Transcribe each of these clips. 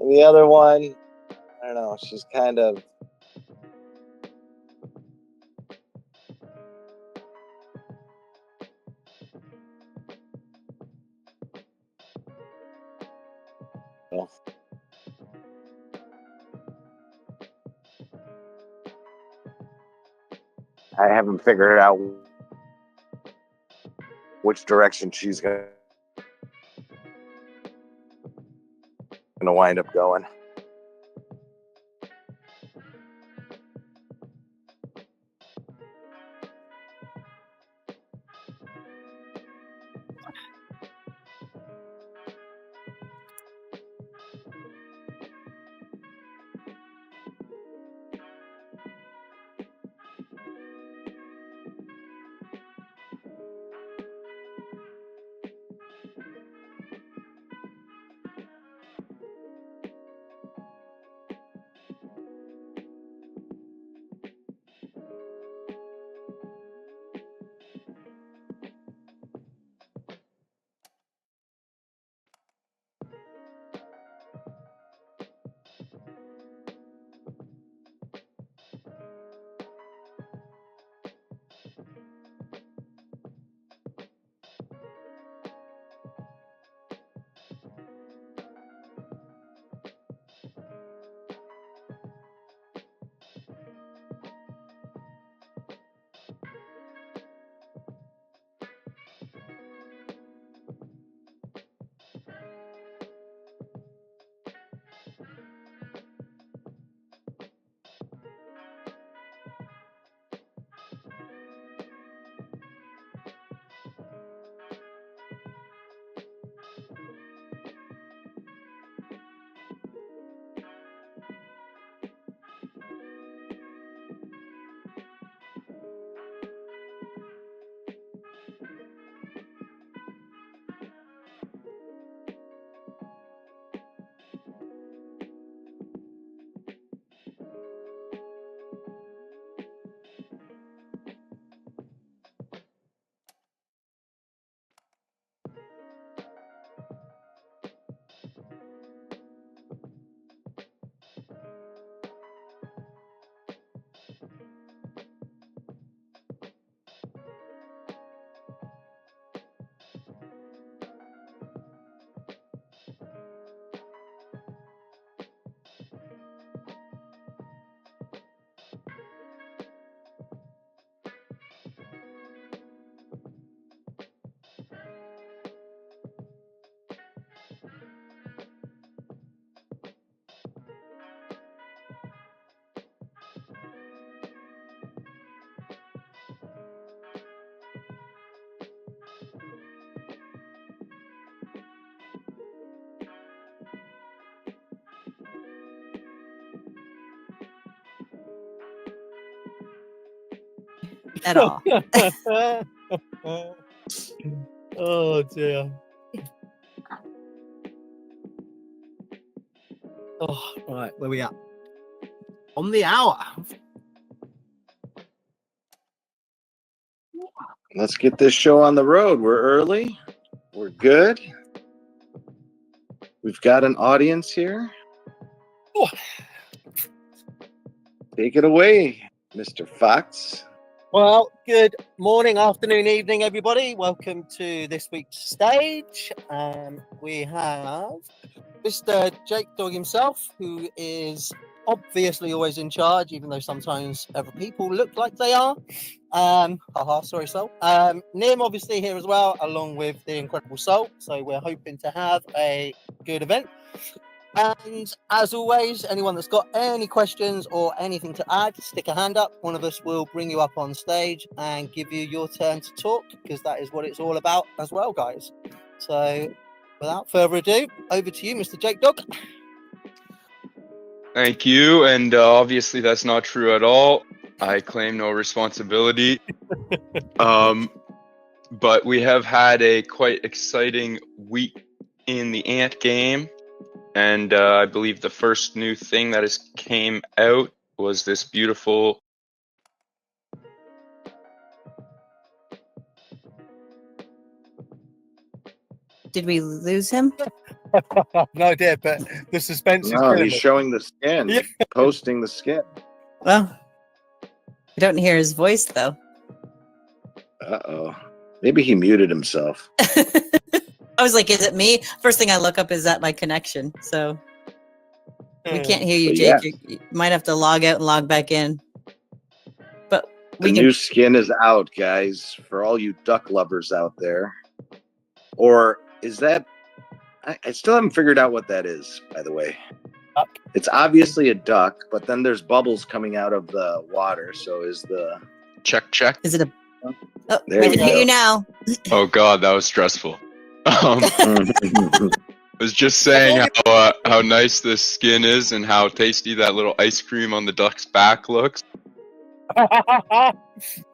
The other one, I don't know, she's kind of... Well, I haven't figured out which direction she's going to wind up going. At all. Oh dear. Oh, right, where we at? On the hour. Let's get this show on the road. We're early. We're good. We've got an audience here. Oh. Take it away, Mr. Fox. Well, good morning, afternoon, evening, everybody. Welcome to this week's stage. We have Mr. Jake Dog himself, who is obviously always in charge, even though sometimes other people look like they are. Sorry, Soul. Nim obviously here as well, along with the incredible Soul. So we're hoping to have a good event. And as always, anyone that's got any questions or anything to add, stick a hand up. One of us will bring you up on stage and give you your turn to talk, because that is what it's all about as well, guys. So without further ado, over to you, Mr. Jake Dog. Thank you. And obviously that's not true at all. I claim no responsibility. But we have had a quite exciting week in the Ant game. And I believe the first new thing that has came out was this beautiful Did we lose him? No idea, but the suspense is No, killing he's me. showing the skin, Yeah. posting the skin. Well, I don't hear his voice though. Uh-oh. Maybe he muted himself. I was like, is it me? First thing I look up is that my connection. So we can't hear you, But Jake. yeah. You might have to log out and log back in. But The we new can. skin is out, guys, for all you duck lovers out there. Or is that... I still haven't figured out what that is, by the way. Duck. It's obviously a duck, but then there's bubbles coming out of the water. So is the... Check. Is it a? Oh, There we we can hear go. you now. Oh God, that was stressful. I was just saying how nice this skin is and how tasty that little ice cream on the duck's back looks.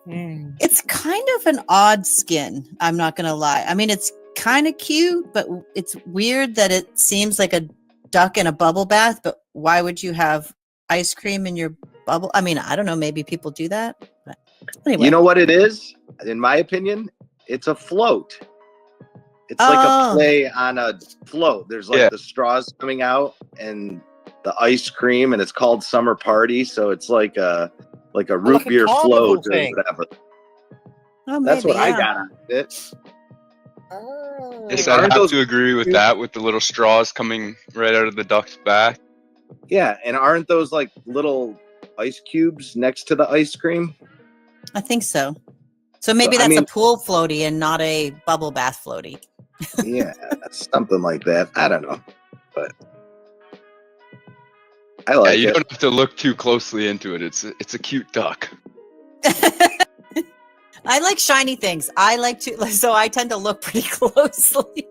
It's kind of an odd skin. I'm not gonna lie. I mean, it's kind of cute, but it's weird that it seems like a duck in a bubble bath. But why would you have ice cream in your bubble? I mean, I don't know. Maybe people do that. But anyway, You know what it is? In my opinion, it's a float. It's like Oh. a play on a float. There's like Yeah. the straws coming out and the ice cream, and it's called Summer Party. So it's like a root like a beer carnival float or thing. whatever. oh, That's maybe, what I yeah. got out of it. Yes, Aren't I'd have those to agree with cute? that, with the little straws coming right out of the duck's back. Yeah, and aren't those like little ice cubes next to the ice cream? I think so. So maybe I that's mean- a pool floaty and not a bubble bath floaty. Yeah, something like that. I don't know, but I Yeah, like you it. don't have to look too closely into it. It's a cute duck. I like shiny things. So I tend to look pretty closely.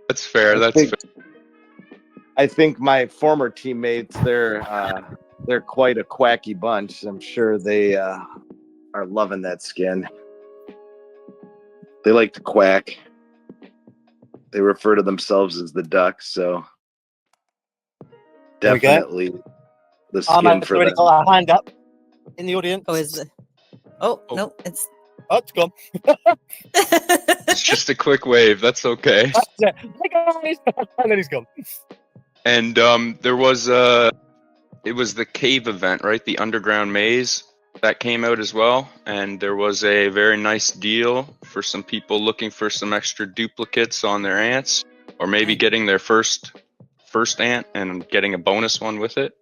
That's fair. That's fair. I think my former teammates, they're quite a quacky bunch. I'm sure they are loving that skin. They like to quack. They refer to themselves as the ducks, so There we go. definitely the skin Ahmed's for already them. got a hand up in the audience. Oh, is it? Oh, Oh. no, it's. Oh, it's gone. It's just a quick wave. That's okay. That's it. Hey guys! And then he's gone. And there was it was the cave event, right? The underground maze that came out as well, and there was a very nice deal for some people looking for some extra duplicates on their ants, or maybe getting their first ant and getting a bonus one with it.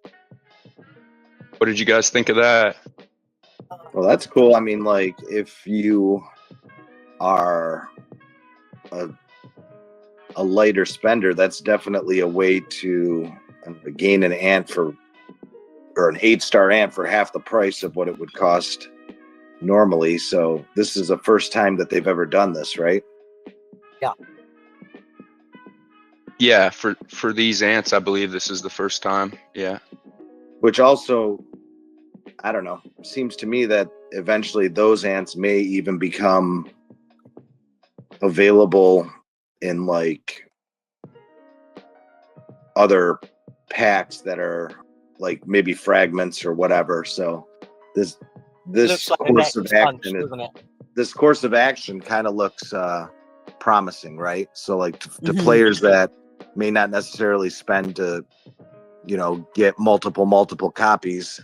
What did you guys think of that? Well, that's cool. I mean, like, if you are a lighter spender, that's definitely a way to gain an ant or an 8-star ant for half the price of what it would cost normally. So this is the first time that they've ever done this, right? Yeah, for these ants, I believe this is the first time. Yeah. Which also, I don't know, seems to me that eventually those ants may even become available in like other packs that are like maybe fragments or whatever. So this Looks like the course next of punch, action doesn't it? this course of action kind of looks promising, right? So like to Mhm. players that may not necessarily spend to, get multiple copies,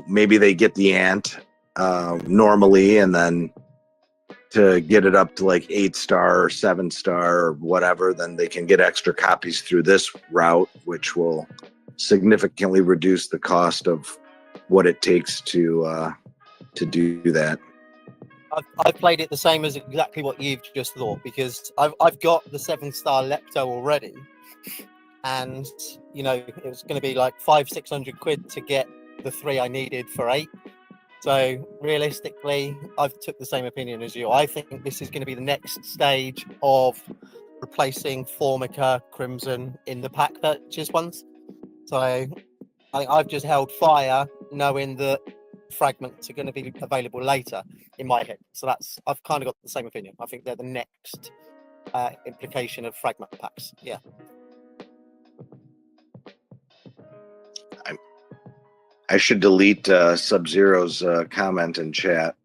maybe they get the ant normally, and then to get it up to like 8-star or 7-star or whatever, then they can get extra copies through this route, which will significantly reduce the cost of what it takes to do that. I've played it the same as exactly what you've just thought, because I've got the 7-star Lepto already, and it was going to be like 500-600 quid to get the 3 I needed for 8. So realistically, I've took the same opinion as you. I think this is going to be the next stage of replacing Formica, Crimson in the pack purchase ones. So I think I've just held fire knowing that fragments are going to be available later in my head. So I've kind of got the same opinion. I think they're the next implication of fragment packs. Yeah. I should delete Sub-Zero's comment in chat.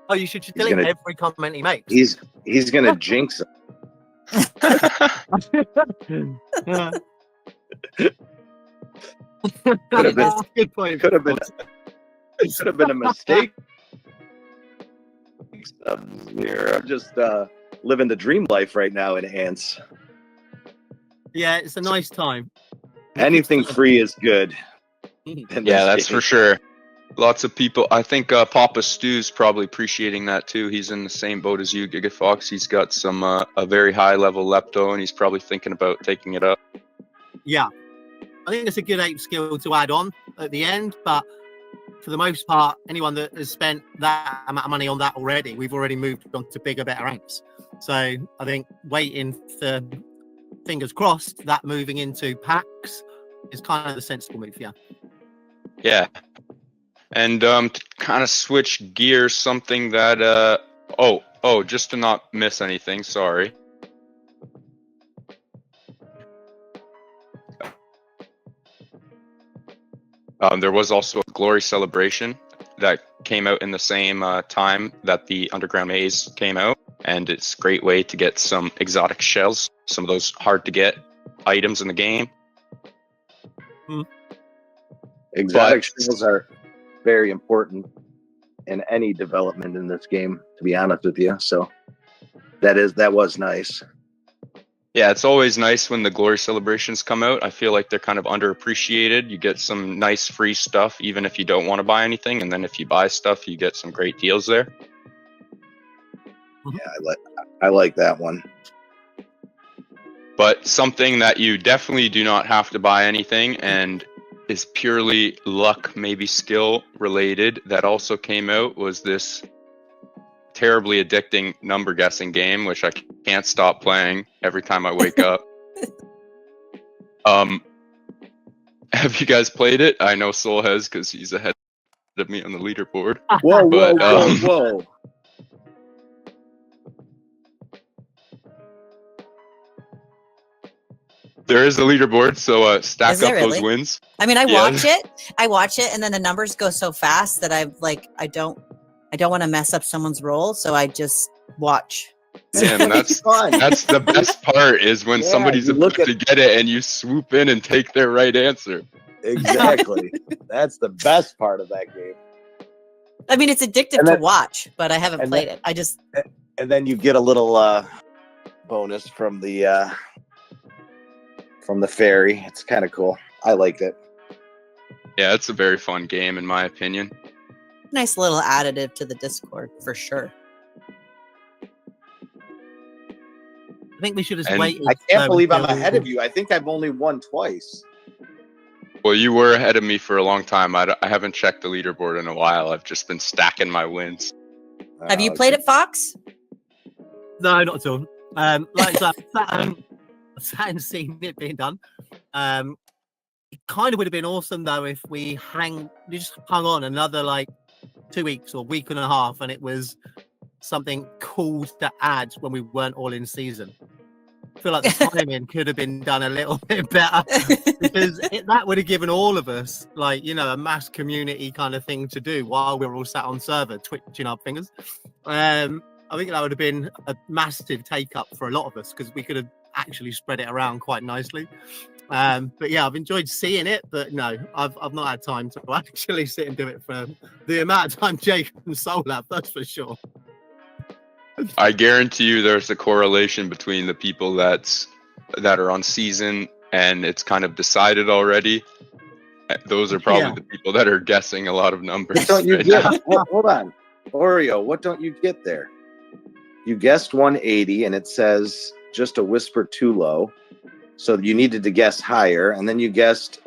Oh, you should delete gonna- every comment he makes. He's gonna jinx it. Could have been, Good point. could have been a mistake. Here, I'm just living the dream life right now in ants. Yeah, it's a nice time. Anything free is good. in Yeah, this that's game. for sure. Lots of people. I think Papa Stu's probably appreciating that too. He's in the same boat as you, Gigafox. He's got some a very high level lepto, and he's probably thinking about taking it up. Yeah, I think it's a good ape skill to add on at the end, but for the most part, anyone that has spent that amount of money on that already, we've already moved on to bigger, better apes. So I think waiting for, fingers crossed, that moving into packs is kind of the sensible move. Yeah. Yeah. And to kind of switch gears, something that just to not miss anything, sorry. There was also a Glory Celebration that came out in the same time that the Underground Maze came out, and it's a great way to get some exotic shells, some of those hard to get items in the game. Exotic shells are very important in any development in this game, to be honest with you. So that was nice. Yeah, it's always nice when the Glory Celebrations come out. I feel like they're kind of underappreciated. You get some nice free stuff, even if you don't want to buy anything. And then if you buy stuff, you get some great deals there. Yeah, I like that one. But something that you definitely do not have to buy anything and is purely luck, maybe skill related, that also came out was this terribly addicting number guessing game, which I can't stop playing every time I wake up. Have you guys played it? I know Soul has, because he's ahead of me on the leaderboard. Whoa. There is a leaderboard, so stack Is there up those really? wins. I mean, I Yes. watch it, and then the numbers go so fast that I don't want to mess up someone's roll, so I just watch. Man, that's fun. that's the best part is when Yeah, somebody's you about look to get it and you swoop in and take their right answer. Exactly. That's the best part of that game. I mean, it's addictive And to then- watch, but I haven't and played then- it. I just And then you get a little bonus from the fairy. It's kind of cool. I liked it. Yeah, it's a very fun game in my opinion. nice little additive to the Discord for sure. I think we should just And wait. I can't believe I'm ahead of you. I think I've only won twice. Well, you were ahead of me for a long time. I haven't checked the leaderboard in a while. I've just been stacking my wins. Have you played it, Fox? No, not at all. Like so, I sat and seen it being done. It kind of would have been awesome though if we just hung on another like 2 weeks or week and a half, and it was something cool to add when we weren't all in season. I feel like the timing could have been done a little bit better, because that would have given all of us like, you know, a mass community kind of thing to do while we were all sat on server twitching our fingers. I think that would have been a massive take up for a lot of us, because we could have actually spread it around quite nicely. But yeah, I've enjoyed seeing it, but no, I've not had time to actually sit and do it for the amount of time Jake and Soul have, that's for sure. I guarantee you there's a correlation between the people that are on season and it's kind of decided already. Those are probably the people that are guessing a lot of numbers. What don't you right get? now. Hold on. Oreo, what don't you get there? You guessed 180 and it says just a whisper too low. So you needed to guess higher. And then you guessed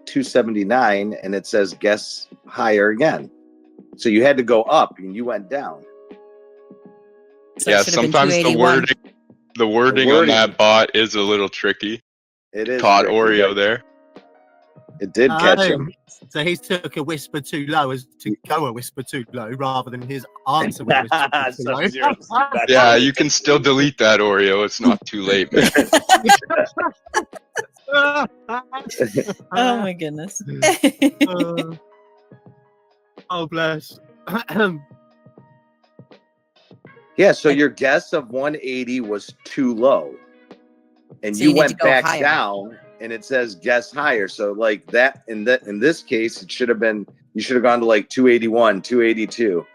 279 and it says guess higher again. So you had to go up and you went down. So Yeah, it should have been sometimes the 281. wording on that bot is a little tricky. It is Caught tricky, Oreo but there. It did catch him. So he took a whisper too low as to go a whisper too low rather than his answer was a whisper too low. Sub-Zero's better. Yeah, you can still delete that, Oreo. It's not too late, man. Oh my goodness. Oh bless. Yeah, so your guess of 180 was too low. and So you you need to went go back higher. down, and it says guess higher. So like that in this case, it should have been, you should have gone to like 281, 282.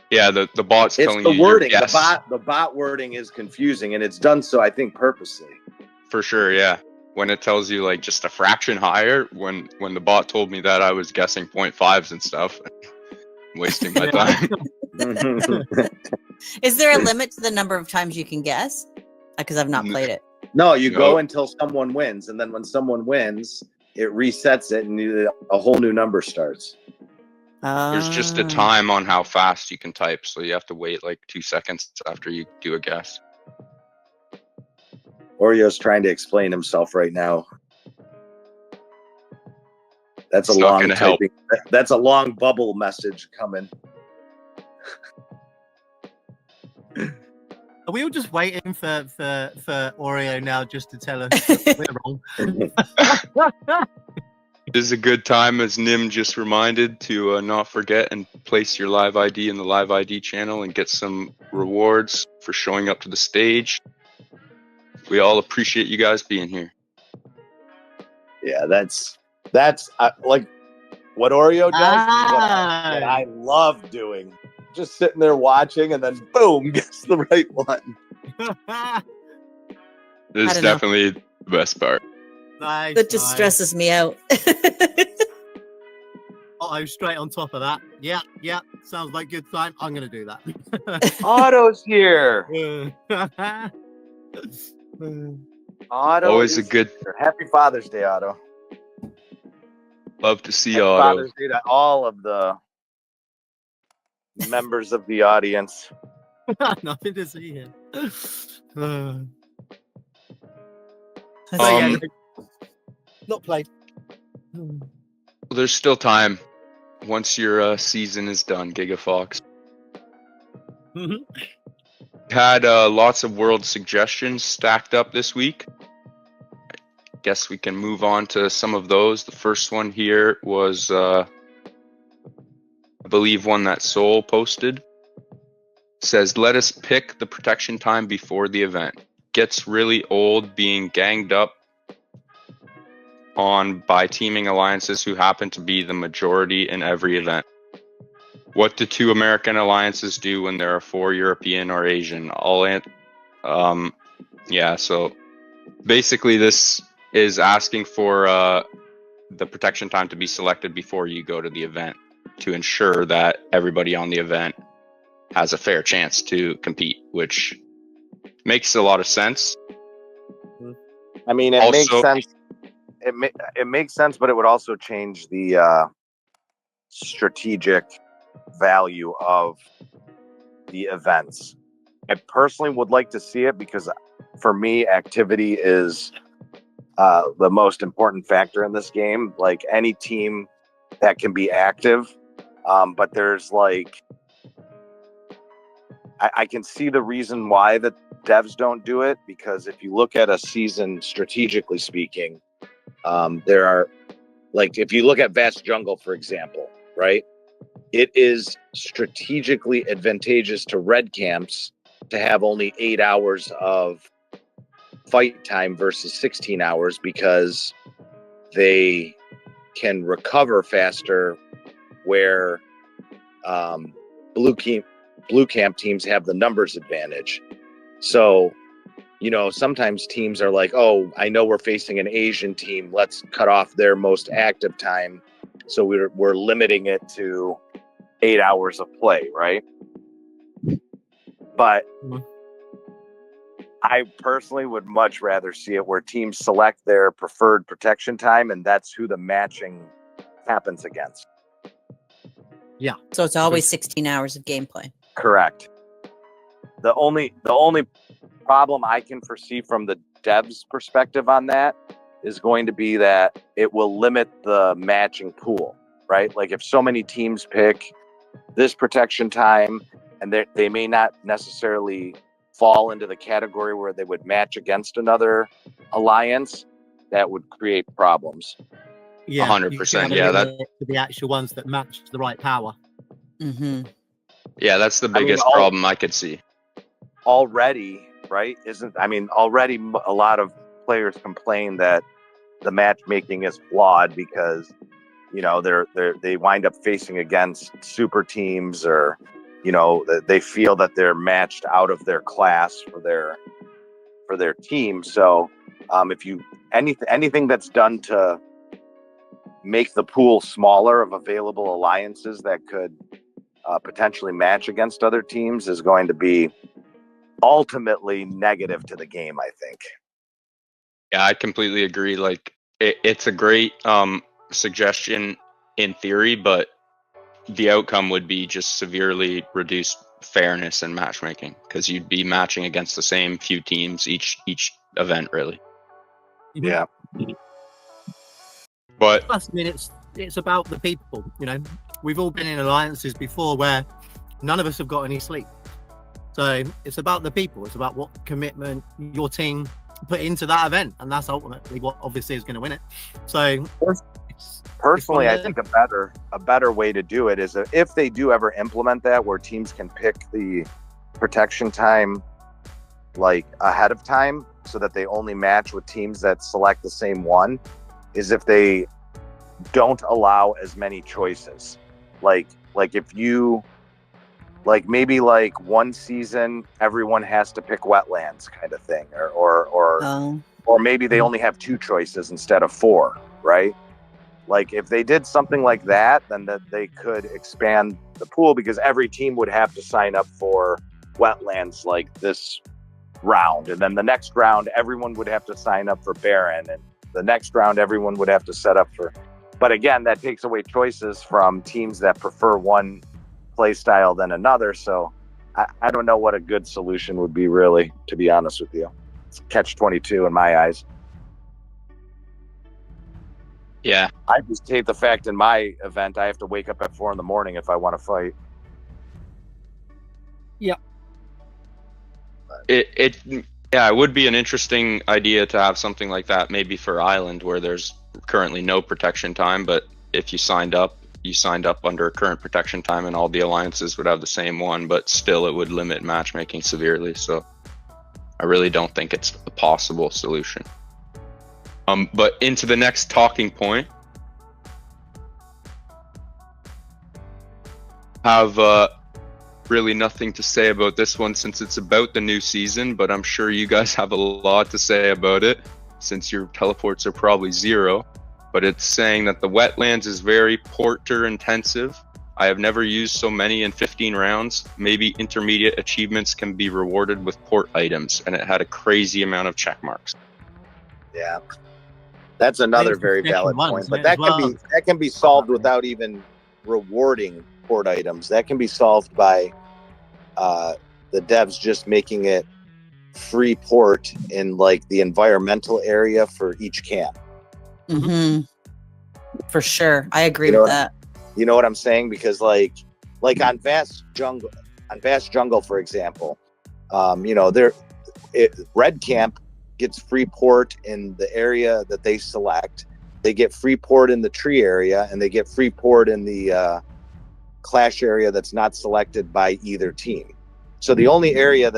Yeah, the bot's It's telling the you your wording. guess. The bot wording is confusing, and it's done so, I think, purposely. For sure, yeah. When it tells you like just a fraction higher, when the bot told me that, I was guessing 0.5s and stuff. Wasting my time. Is there a limit to the number of times you can guess? Because I've not played it. No, you No. go until someone wins, and then when someone wins, it resets it, and a whole new number starts. There's just a time on how fast you can type, so you have to wait like 2 seconds after you do a guess. Oreo's trying to explain himself right now. That's It's a not long gonna help. typing. That's a long bubble message coming. Are we all just waiting for Oreo now just to tell us that we're wrong? This is a good time, as Nim just reminded, to not forget and place your live ID in the live ID channel and get some rewards for showing up to the stage. We all appreciate you guys being here. Yeah, that's like what Oreo does. Is what I love doing. Just sitting there watching, and then boom, gets the right one. This I is don't know. definitely the best part. Nice, That just nice. stresses me out. Uh-oh, straight on top of that. Yeah, sounds like good time. I'm gonna do that. Otto's here. Otto, Always a is good. here. Happy Father's Day, Otto. Love to see Happy Otto. Father's Day to all of the members of the audience. Nothing to see here. So Um, yeah, not played. There's still time once your season is done, GigaFox. Mhm. Had lots of world suggestions stacked up this week. I guess we can move on to some of those. The first one here was, I believe, one that Soul posted. Says, let us pick the protection time before the event. Gets really old being ganged up on by teaming alliances who happen to be the majority in every event. What do 2 American alliances do when there are 4 European or Asian? Yeah, so basically this is asking for the protection time to be selected before you go to the event to ensure that everybody on the event has a fair chance to compete, which makes a lot of sense. I mean, it makes Also- sense. It makes sense, but it would also change the strategic value of the events. I personally would like to see it because, for me, activity is the most important factor in this game. Like any team that can be active, but there's like, I can see the reason why the devs don't do it, because if you look at a season strategically speaking, there are, like, if you look at Vast Jungle, for example, right? It is strategically advantageous to red camps to have only 8 hours of fight time versus 16 hours because they can recover faster, where blue camp teams have the numbers advantage. So, sometimes teams are like, oh, I know we're facing an Asian team, let's cut off their most active time, so we're limiting it to 8 hours of play, right? But I personally would much rather see it where teams select their preferred protection time, and that's who the matching happens against. Yeah. So it's always 16 hours of gameplay. Correct. The only problem I can foresee from the devs' perspective on that is going to be that it will limit the matching pool, right? Like if so many teams pick this protection time, and they may not necessarily fall into the category where they would match against another alliance, that would create problems. Yeah, 100%, yeah, that- to the actual ones that match the right power. Mm-hmm. Yeah, that's the biggest all- problem I could see. already, right? Already a lot of players complain that the matchmaking is flawed because, you know, they wind up facing against super teams, or, you know, they feel that they're matched out of their class for their team. So if you anything that's done to make the pool smaller of available alliances that could potentially match against other teams is going to be ultimately negative to the game, I think. Yeah, I completely agree. Like, it's a great suggestion in theory, but the outcome would be just severely reduced fairness in matchmaking, because you'd be matching against the same few teams each event, really. Yeah. But Plus, I mean, it's about the people. You know, we've all been in alliances before where none of us have got any sleep. So it's about the people. It's about what commitment your team put into that event, and that's ultimately what obviously is going to win it. So personally, I think a better way to do it is if they do ever implement that, where teams can pick the protection time like ahead of time, so that they only match with teams that select the same one, is if they don't allow as many choices. Like if you, like, maybe like one season everyone has to pick wetlands kind of thing, or maybe they only have 2 choices instead of 4, right? Like, if they did something like that, then that they could expand the pool, because every team would have to sign up for wetlands like this round, and then the next round everyone would have to sign up for barren, and the next round everyone would have to set up for. But again, that takes away choices from teams that prefer one play style than another. So I don't know what a good solution would be, really, to be honest with you. It's catch-22 in my eyes. yeah, I just hate the fact in my event I have to wake up at 4 a.m. if I want to fight. it would be an interesting idea to have something like that, maybe for Island, where there's currently no protection time, but if you signed up under current protection time, and all the alliances would have the same one, but still it would limit matchmaking severely. So I really don't think it's a possible solution. But into the next talking point, have really nothing to say about this one since it's about the new season, but I'm sure you guys have a lot to say about it since your teleports are probably 0. But it's saying that the wetlands is very porter intensive. I have never used so many in 15 rounds. Maybe intermediate achievements can be rewarded with port items, and it had a crazy amount of check marks. Yeah, that's another very valid point. But that can be solved without even rewarding port items. That can be solved by the devs just making it free port in like the environmental area for each camp. Mm-hmm. For sure, I agree with that. You know what I'm saying? Because like on Vast Jungle, for example, Red Camp gets free port in the area that they select. They get free port in the tree area, and they get free port in the clash area that's not selected by either team. So the only areas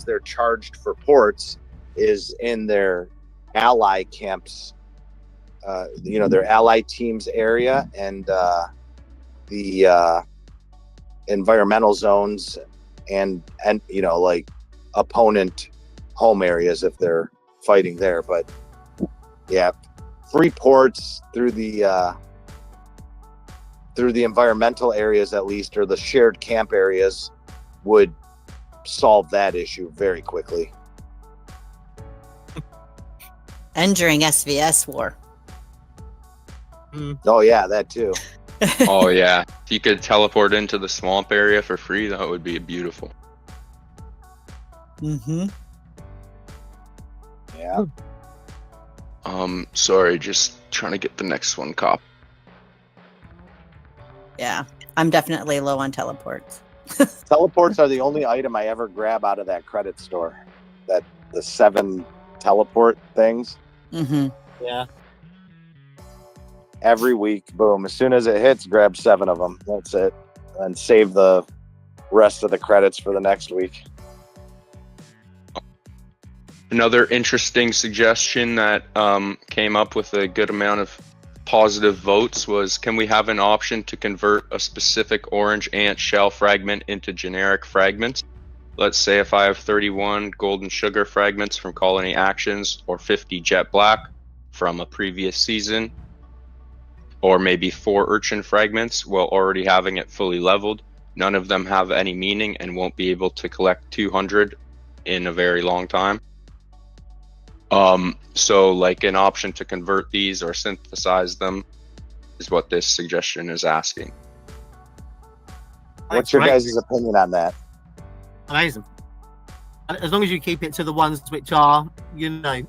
they're charged for ports is in their ally camps, their ally teams area, and the environmental zones, and like opponent home areas if they're fighting there. But yeah, free ports through the environmental areas, at least, or the shared camp areas, would solve that issue very quickly. And during SVS war. Oh yeah, that too. Oh yeah, if you could teleport into the swamp area for free, that would be beautiful. Mm-hmm. Yeah. Sorry, just trying to get the next one cop. Yeah, I'm definitely low on teleports. Teleports are the only item I ever grab out of that credit store. The 7 teleport things. Mm-hmm. Yeah. Every week, boom. As soon as it hits, grab 7 of them. That's it. And save the rest of the credits for the next week. Another interesting suggestion that came up with a good amount of positive votes was, can we have an option to convert a specific orange ant shell fragment into generic fragments? Let's say if I have 31 golden sugar fragments from colony actions, or 50 jet black from a previous season, or maybe 4 urchin fragments, while already having it fully leveled, none of them have any meaning and won't be able to collect 200 in a very long time. So like an option to convert these or synthesize them is what this suggestion is asking. What's your guys' opinion on that? Amazing. And as long as you keep it to the ones which are, you know,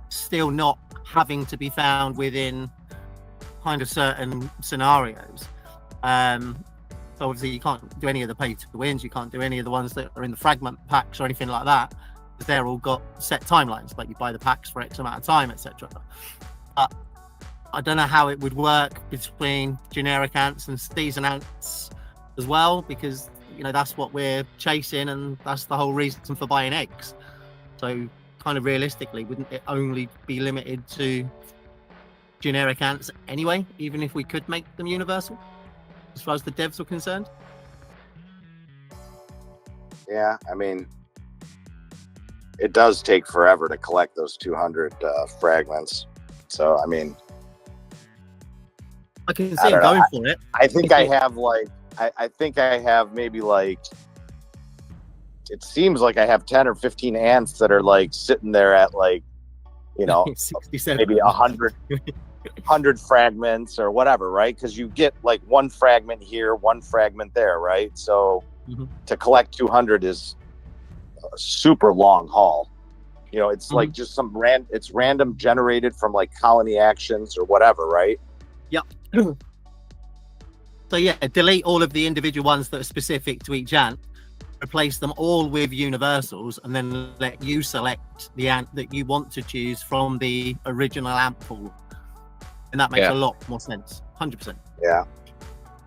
still not having to be found within kind of certain scenarios. So obviously you can't do any of the pay to wins, you can't do any of the ones that are in the fragment packs or anything like that, because they're all got set timelines, like you buy the packs for X amount of time, etc. But I don't know how it would work between generic ants and season ants as well, because, you know, that's what we're chasing and that's the whole reason for buying eggs. So kind of realistically, wouldn't it only be limited to generic ants anyway, even if we could make them universal, as far as the devs are concerned? Yeah, I mean, it does take forever to collect those 200 fragments. So, I mean, I can see him going for it. I think I have like, I think I have maybe like, it seems like I have 10 or 15 ants that are like sitting there at like, you know, 67. maybe 100 fragments or whatever, right? Because you get like one fragment here, one fragment there, right? So to collect 200 is a super long haul. You know, it's like just it's random generated from like colony actions or whatever, right? Yep. So yeah, delete all of the individual ones that are specific to each ant, replace them all with universals, and then let you select the ant that you want to choose from the original ant pool. And that makes a lot more sense. 100%. Yeah.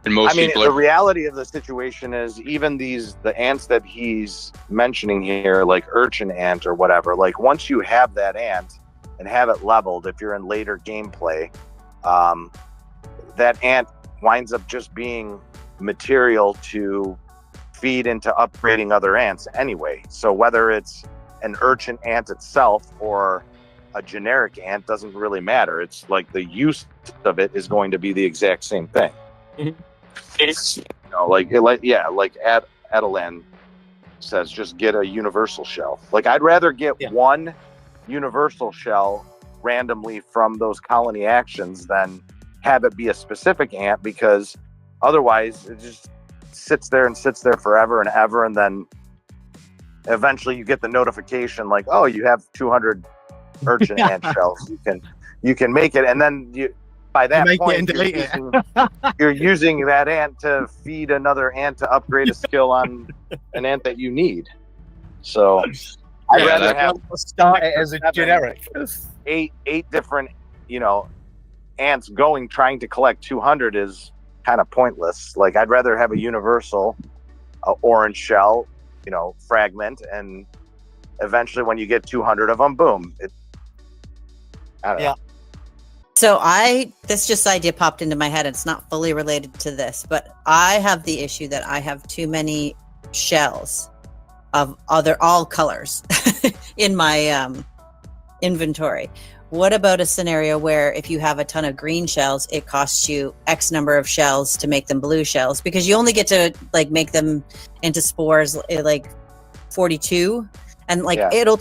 And most I mean, people the reality of the situation is even the ants that he's mentioning here, like urchin ant or whatever, like once you have that ant and have it leveled, if you're in later gameplay, that ant winds up just being material to feed into upgrading other ants anyway. So whether it's an urchin ant itself or a generic ant doesn't really matter. It's like the use of it is going to be the exact same thing. It's, you know, like Adelan says, just get a universal shell. Like I'd rather get one universal shell randomly from those colony actions than have it be a specific ant, because otherwise it just sits there forever and ever, and then eventually you get the notification like, oh, you have 200 urchin ant shells. You can make it, and then by that point you're using that ant to feed another ant to upgrade a skill on an ant that you need. So I'd rather have start it as a generic. eight different, you know, ants trying to collect 200 is kind of pointless. Like I'd rather have a universal orange shell, you know, fragment, and eventually when you get 200 of them, boom, I don't know. So this just idea popped into my head. It's not fully related to this, but I have the issue that I have too many shells of all colors in my inventory. What about a scenario where if you have a ton of green shells, it costs you X number of shells to make them blue shells, because you only get to like make them into spores like 42, and like it'll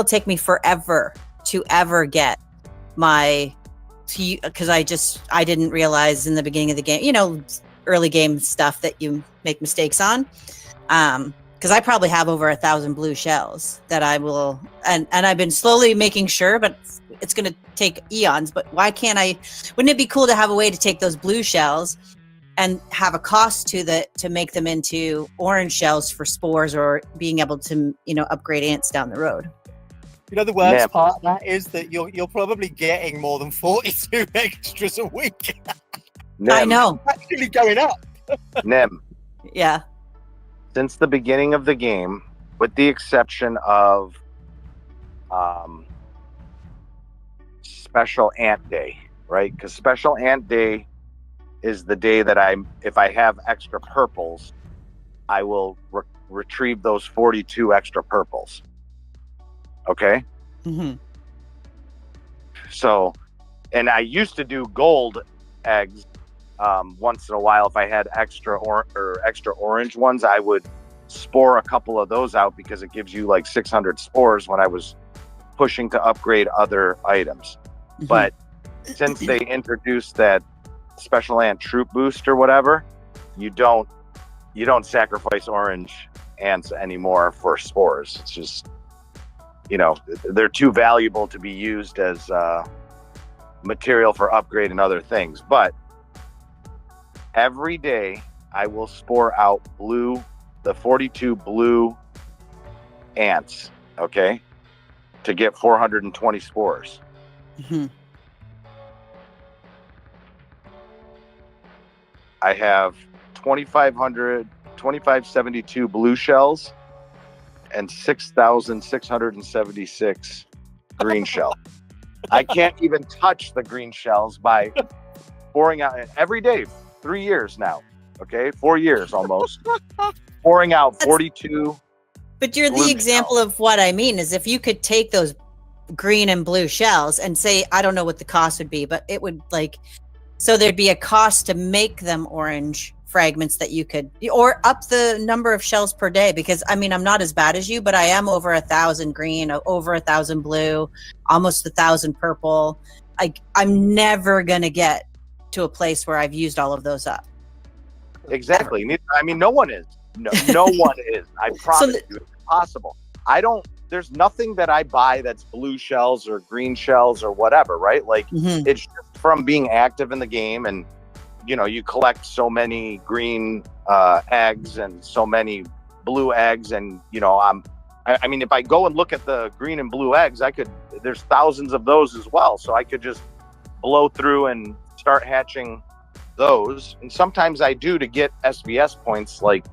take me forever to ever get my, because I didn't realize in the beginning of the game, you know, early game stuff that you make mistakes on. Because I probably have over 1,000 blue shells that I will, and I've been slowly making sure, but it's going to take eons. But why can't wouldn't it be cool to have a way to take those blue shells and have a cost to make them into orange shells for spores, or being able to, you know, upgrade ants down the road? You know, the worst part of that is that you're probably getting more than 42 extras a week. I know. Actually going up. Nim. Yeah. Since the beginning of the game, with the exception of Special Ant Day, right? Because Special Ant Day is the day that if I have extra purples, I will retrieve those 42 extra purples. Okay? Mm-hmm. So, and I used to do gold eggs once in a while. If I had extra orange ones, I would spore a couple of those out because it gives you like 600 spores when I was pushing to upgrade other items. Mm-hmm. But since they introduced that Special Ant Troop Boost or whatever, you don't sacrifice orange ants anymore for spores. It's just, they're too valuable to be used as material for upgrade and other things. But every day I will spore out the 42 blue ants, okay, to get 420 spores. Mm-hmm. I have 2,572 blue shells and 6,676 green shells. I can't even touch the green shells by pouring out every day, 3 years now. Okay, 4 years almost. Pouring out 42. But you're the example of what I mean is if you could take those green and blue shells and say, I don't know what the cost would be, but it would so there'd be a cost to make them orange fragments that you could, or up the number of shells per day. Because I mean, I'm not as bad as you, but I am over 1,000 green, over 1,000 blue, almost 1,000 purple. I'm never going to get to a place where I've used all of those up. Exactly. Ever. I mean, no one is. No one is. I promise you, it's impossible. There's nothing that I buy that's blue shells or green shells or whatever, right? Like, Mm-hmm. It's just from being active in the game, and you collect so many green eggs and so many blue eggs, and I mean, if I go and look at the green and blue eggs, there's thousands of those as well, so I could just blow through and start hatching those. And sometimes I do to get SVS points, like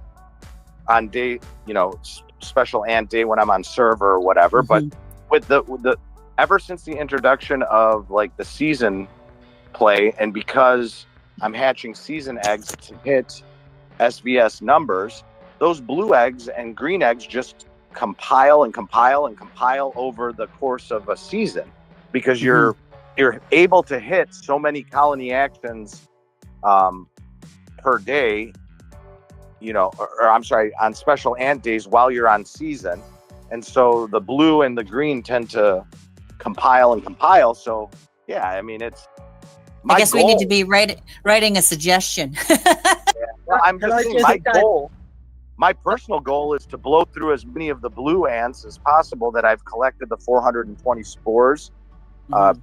on day, Special Ant Day when I'm on server or whatever. Mm-hmm. But with the ever since the introduction of like the season play, and because I'm hatching season eggs to hit SVS numbers, those blue eggs and green eggs just compile and compile and compile over the course of a season, because you're able to hit so many colony actions per day, or I'm sorry, on Special Ant Days while you're on season. And so the blue and the green tend to compile and compile. So yeah, I mean, it's my I guess goal. we need to be writing a suggestion. Well, I'm just saying my personal goal is to blow through as many of the blue ants as possible that I've collected, the 420 spores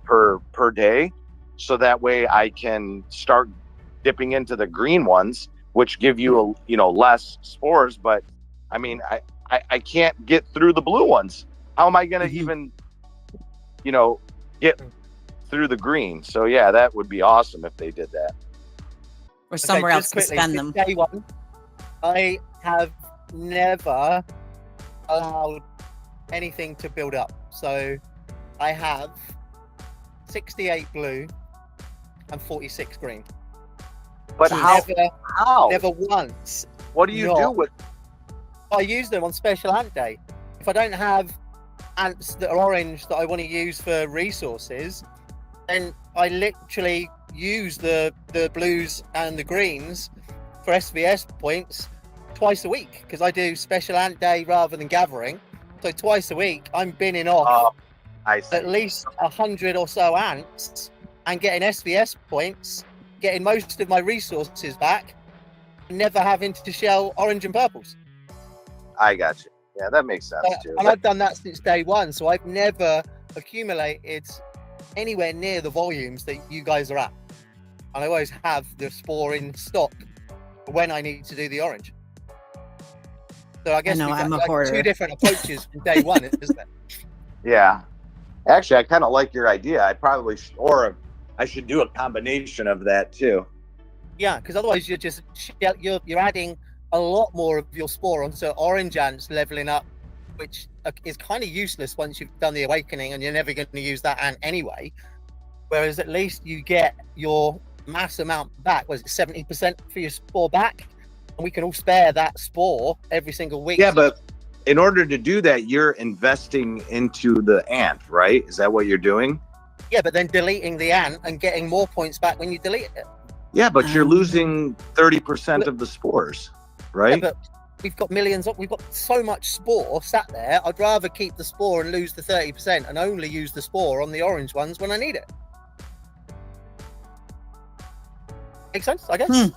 per day, so that way I can start dipping into the green ones, which give you less spores. But I mean, I can't get through the blue ones. How am I going to even get through the green? So yeah, that would be awesome if they did that. Or somewhere else to spend them. Day one, I have never allowed anything to build up. So I have 68 blue and 46 green. But how? Never once. What do you do with? I use them on Special Ant Day. If I don't have ants that are orange that I want to use for resources, then I literally use the blues and the greens for SVS points twice a week, because I do Special Ant Day rather than gathering. So twice a week I'm binning off at least 100 or so ants and getting SVS points, getting most of my resources back, and never having to shell orange and purples. I got you. Yeah, that makes sense too. And I've done that since day one, so I've never accumulated anywhere near the volumes that you guys are at. And I always have the spore in stock when I need to do the orange. So I guess I'm a got hoarder. Two different approaches from day one, isn't it? Yeah. Actually, I kind of like your idea. I should do a combination of that too. Yeah, because otherwise you're adding a lot more of your spore onto orange ants leveling up which is kind of useless once you've done the awakening, and you're never going to use that ant anyway. Whereas at least you get your mass amount back. Was it 70% for your spore back? And we can all spare that spore every single week. Yeah, but in order to do that, you're investing into the ant, right? Is that what you're doing? Yeah, but then deleting the ant and getting more points back when you delete it. Yeah, but you're losing 30% of the spores, right? Yeah, but we've got we've got so much spore sat there. I'd rather keep the spore and lose the 30% and only use the spore on the orange ones when I need it. Makes sense, I guess.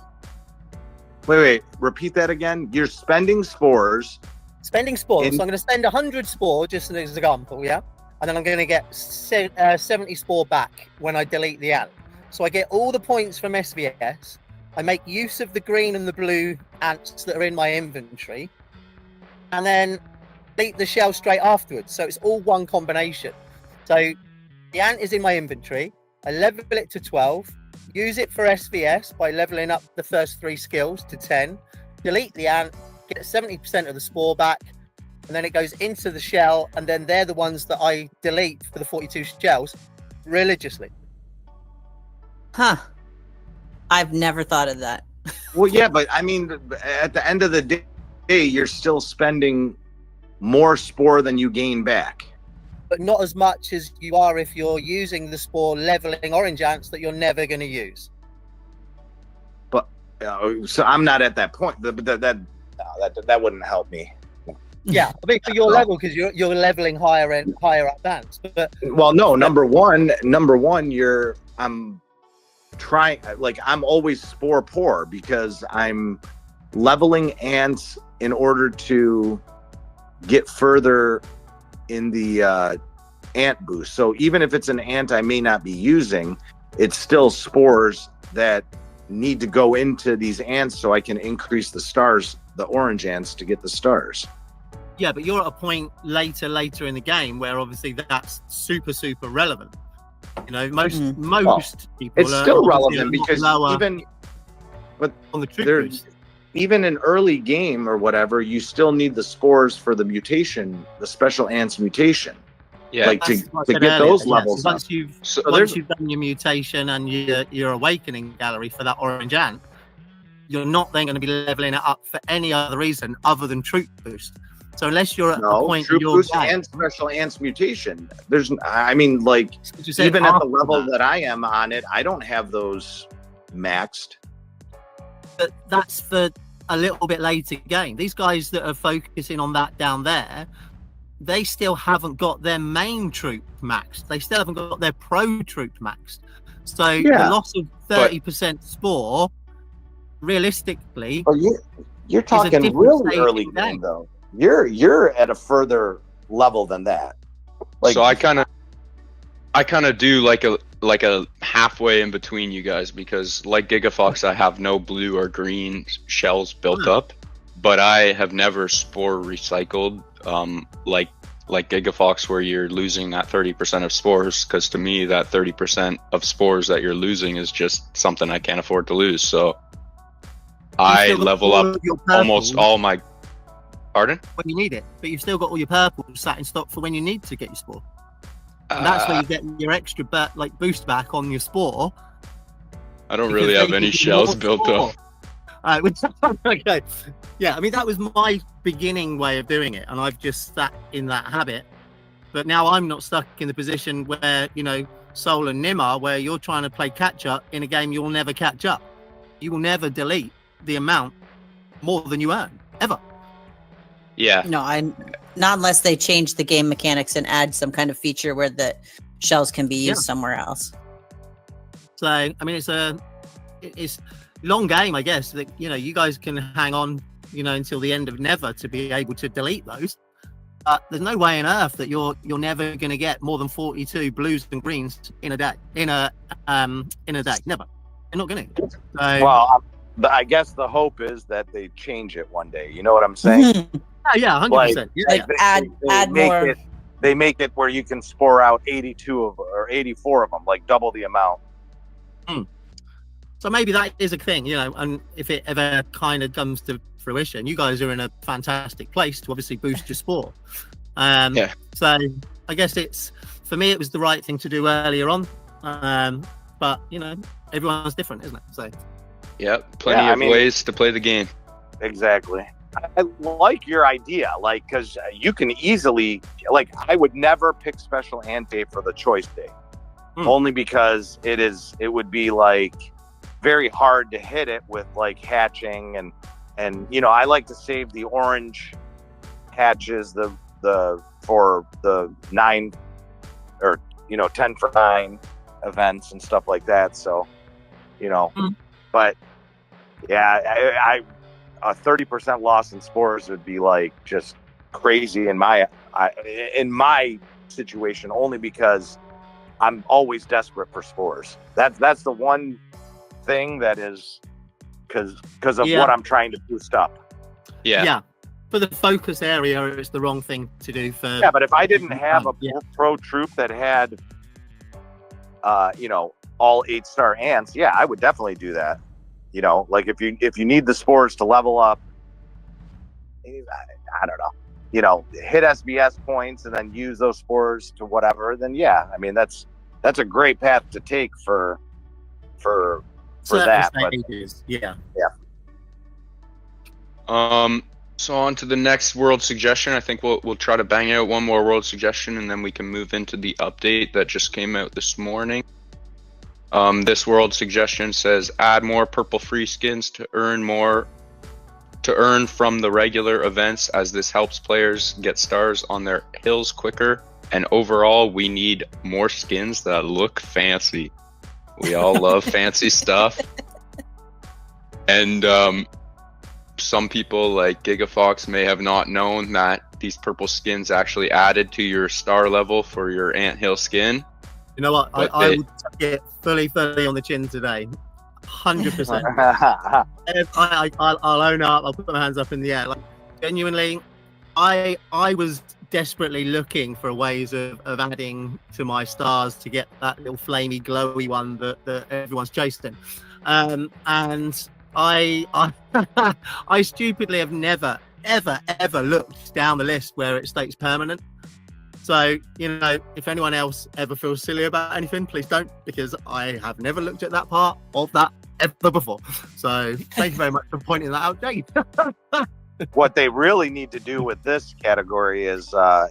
Wait, repeat that again. You're spending spores. Spending spores. So I'm going to spend 100 spore, just as an example, yeah? And then I'm going to get 70 spore back when I delete the ant. So I get all the points from SVS. I make use of the green and the blue ants that are in my inventory. And then delete the shell straight afterwards. So it's all one combination. So the ant is in my inventory. I level it to 12. Use it for SVS by leveling up the first 3 skills to 10. Delete the ant, get 70% of the spore back, and then it goes into the shell, and then they're the ones that I delete for the 42 shells religiously. Huh. I've never thought of that. Well, yeah, but I mean, at the end of the day, you're still spending more spore than you gain back. But not as much as you are if you're using the spore leveling orange ants that you're never going to use. But so I'm not at that point. That wouldn't help me. Yeah, I mean for your level, because you're leveling higher up ants. But well, no, number one, I'm trying, like, I'm always spore poor because I'm leveling ants in order to get further in the ant boost. So even if it's an ant I may not be using, it's still spores that need to go into these ants so I can increase the stars, the orange ants, to get the stars. Yeah, but you're at a point later in the game where obviously that's super relevant. You know, most people. It's still relevant because even but on the troop boost. Even in early game or whatever, you still need the spores for the mutation, the special ants mutation. Yeah, like to get those levels. So once you've done your mutation and your awakening gallery for that orange ant, you're not then going to be leveling it up for any other reason other than troop boost. So unless you're at a point troop in your boost game, and special ants mutation, I mean, like, even at the level that I am on it, I don't have those maxed. But that's for a little bit later game. These guys that are focusing on that down there, they still haven't got their main troop maxed. They still haven't got their pro troop maxed. So the loss of 30% spore, realistically, you're talking really early game though. You're at a further level than that. Like, so I kind of do like a halfway in between you guys, because like Gigafox, I have no blue or green shells built up, but I have never spore recycled like Gigafox, where you're losing that 30% of spores, because to me that 30% of spores that you're losing is just something I can't afford to lose. So I level up almost all my. Pardon? When you need it, but you've still got all your purples sat in stock for when you need to get your spore. And that's where you get your extra boost back on your spore. I don't really have any shells built up. Okay. Yeah, I mean, that was my beginning way of doing it, and I've just sat in that habit. But now I'm not stuck in the position where, you know, Soul and Nim are, where you're trying to play catch up in a game you'll never catch up. You will never delete the amount more than you earn, ever. Yeah. No, not unless they change the game mechanics and add some kind of feature where the shells can be used somewhere else. So, I mean, it's long game, I guess. That, you know, you guys can hang on, you know, until the end of never to be able to delete those. There's no way on earth that you're never going to get more than 42 blues and greens in a day. In a day, never. You're not going to. So, well, I guess the hope is that they change it one day. You know what I'm saying? Yeah, 100%. Like add more. They make it where you can spore out 82 of or 84 of them, like double the amount. So maybe that is a thing, you know. And if it ever kind of comes to fruition. You guys are in a fantastic place to obviously boost your sport. Yeah. So I guess for me, it was the right thing to do earlier on. But you know, everyone's different, isn't it? So Yep, plenty of ways to play the game. Exactly. I like your idea, like, because you can easily, like, I would never pick special ant day for the choice day, only because it would be like very hard to hit it with like hatching and you know, I like to save the orange hatches for the 9 or 10 for 9 events and stuff like that. So, you know, but yeah, a 30% loss in spores would be like just crazy in my situation, only because I'm always desperate for spores. That's the one thing that is because of what I'm trying to boost up. Yeah. For the focus area, it's the wrong thing to do for. Yeah, but if I didn't have a pro troop that had all 8-star ants, yeah, I would definitely do that. You know, like if you need the spores to level up, I don't know, you know, hit SBS points and then use those spores to whatever, then yeah, I mean that's a great path to take for that. But, yeah. So on to the next world suggestion. I think we'll try to bang out one more world suggestion, and then we can move into the update that just came out this morning. This world suggestion says add more purple free skins to earn from the regular events, as this helps players get stars on their hills quicker. And overall, we need more skins that look fancy. We all love fancy stuff. And some people like GigaFox may have not known that these purple skins actually added to your star level for your anthill skin. You know what? I would get fully on the chin today. 100%. I'll own up. I'll put my hands up in the air. Like, genuinely, I was desperately looking for ways of adding to my stars to get that little flamey, glowy one that everyone's chasing. And I stupidly have never, ever looked down the list where it states permanent. So, you know, if anyone else ever feels silly about anything, please don't, because I have never looked at that part of that ever before. So thank you very much for pointing that out, Jake. What they really need to do with this category is, the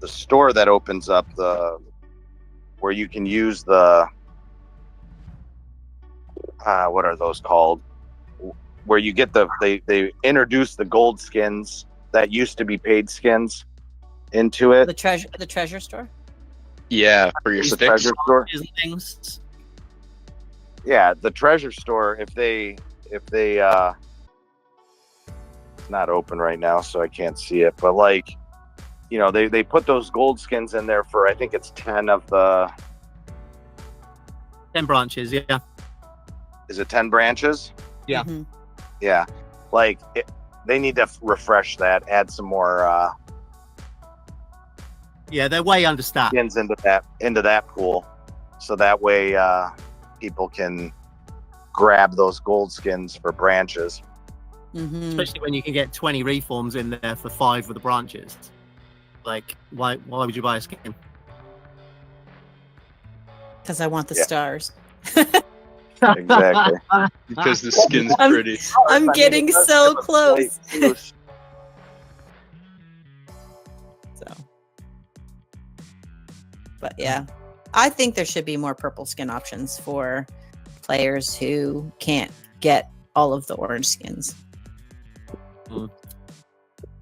store that opens up where you can use the, what are those called? Where you get they introduce the gold skins that used to be paid skins into it. The treasure store. Yeah, for your sticks. Treasure store. Things. Yeah, the treasure store. If they it's not open right now, so I can't see it. But like, you know, they put those gold skins in there for, I think it's 10 of the 10 branches. Yeah. Is it 10 branches? Yeah. Mm-hmm. Yeah, like they need to refresh that, add some more Yeah, they're way understaffed. skins into that pool, so that way people can grab those gold skins for branches. Mm-hmm. Especially when you can get 20 reforms in there for 5 of the branches. Like, why would you buy a skin? Because I want the stars. Exactly. Because the skin's pretty. I'm getting so close. So, but yeah, I think there should be more purple skin options for players who can't get all of the orange skins.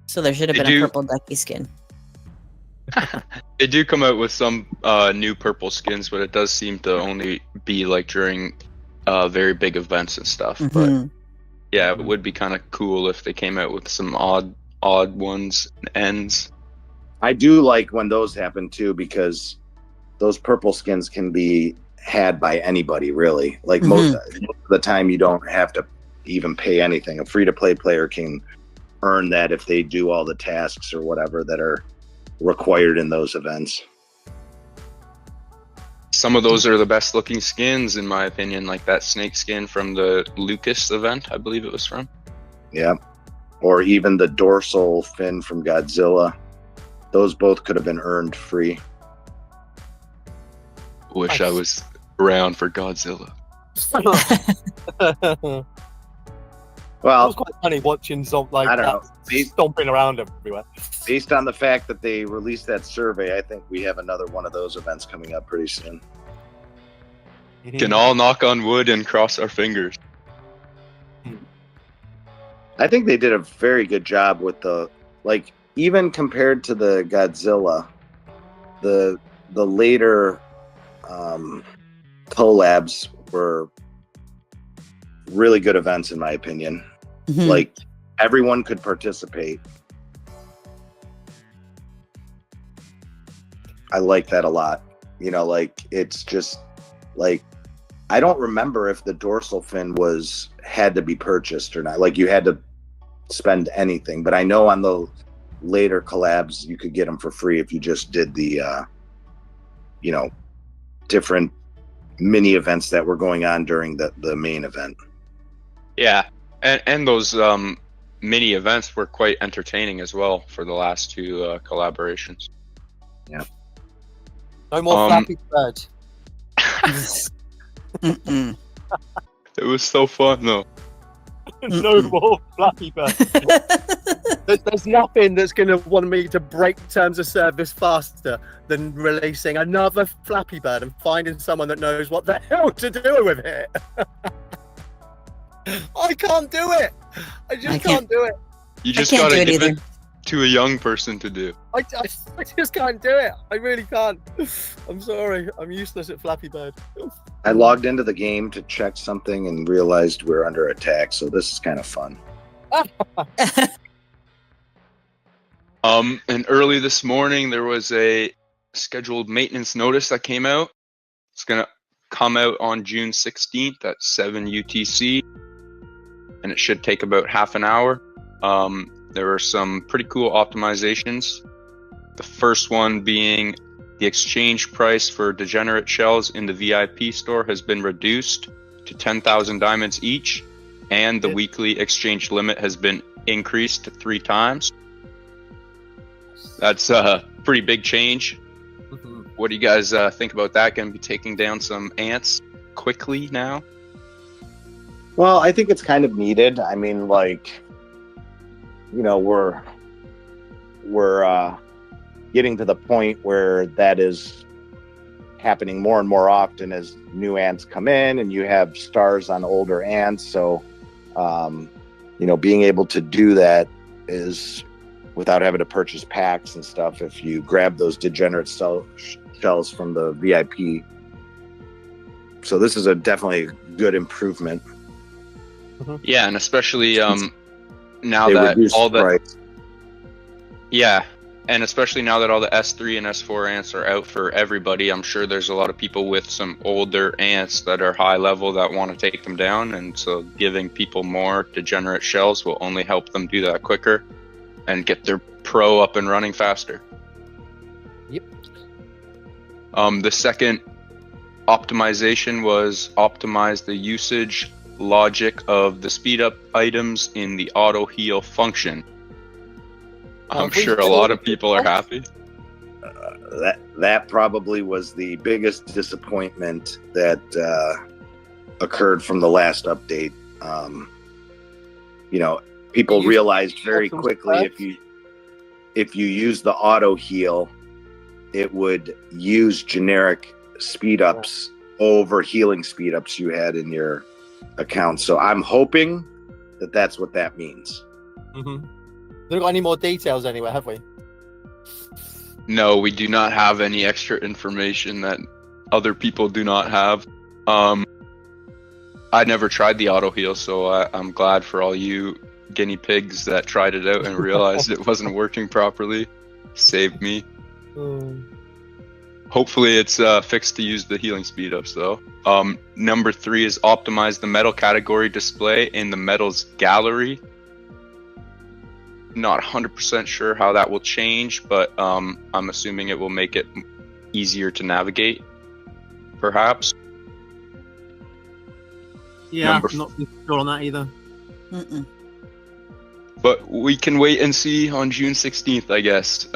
So there should have been a purple ducky skin. They do come out with some new purple skins, but it does seem to only be like during very big events and stuff. Mm-hmm. But yeah, it would be kind of cool if they came out with some odd ones and ends. I do like when those happen too, because those purple skins can be had by anybody, really. Like most of the time, you don't have to even pay anything. A free-to-play player can earn that if they do all the tasks or whatever that are required in those events. some of those are the best looking skins in my opinion, like that snake skin from the Lucas event, I believe it was from. Yeah. Or even the dorsal fin from Godzilla. Those both could have been earned free. Wish I was around for Godzilla. It Well, was quite funny watching like I don't that know. stomping around everywhere. Based on the fact that they released that survey, I think we have another one of those events coming up pretty soon. Can all knock on wood and cross our fingers. I think they did a very good job with the, like, even compared to the Godzilla, the later collabs were really good events in my opinion. Mhm. Like, everyone could participate. I like that a lot. You know, like, it's just like, I don't remember if the dorsal fin had to be purchased or not. Like, you had to spend anything, but I know on the later collabs you could get them for free if you just did the different mini events that were going on during the main event. Yeah, and those mini events were quite entertaining as well for the last two collaborations. Yeah. No more Flappy Bird. Mm-mm. It was so fun though. No more Flappy Bird. There's nothing that's going to want me to break terms of service faster than releasing another Flappy Bird and finding someone that knows what the hell to do with it. I can't do it. I just can't do it. You just can't gotta do it give either. it to a young person to do. I just can't do it. I really can't. I'm sorry. I'm useless at Flappy Bird. I logged into the game to check something and realized we're under attack, so this is kind of fun. And early this morning there was a scheduled maintenance notice that came out. It's gonna come out on June 16th at 7 UTC, and it should take about half an hour. There are some pretty cool optimizations. The first one being the exchange price for degenerate shells in the VIP store has been reduced to 10,000 diamonds each, and the weekly exchange limit has been increased to 3 times. That's a pretty big change. What do you guys think about that? Going to be taking down some ants quickly now? Well, I think it's kind of needed. I mean, like, we're getting to the point where that is happening more and more often as new ants come in and you have stars on older ants. So, being able to do that is without having to purchase packs and stuff if you grab those degenerate shells from the VIP. So this is definitely a good improvement. Yeah, and especially now They that reduced all the price. Yeah, and especially now that all the S3 and S4 ants are out for everybody, I'm sure there's a lot of people with some older ants that are high level that want to take them down, and so giving people more degenerate shells will only help them do that quicker and get their pro up and running faster. Yep. The second optimization was optimize the usage logic of the speed up items in the auto heal function. I'm sure a lot of people are happy. That probably was the biggest disappointment that occurred from the last update. People realized very quickly if you use the auto heal, it would use generic speed ups over healing speed ups you had in your account. So I'm hoping that that's what that means. Mm-hmm. We don't got any more details anywhere, have we? No, we do not have any extra information that other people do not have. I never tried the auto heal, so I'm glad for all you guinea pigs that tried it out and realized it wasn't working properly. Saved me. Hopefully it's fixed to use the healing speed ups though. Number 3 is optimize the metal category display in the metals gallery. Not 100% sure how that will change, but I'm assuming it will make it easier to navigate perhaps. Yeah, Number I'm not sure on that either. Mm-mm. But we can wait and see on June 16th, I guess.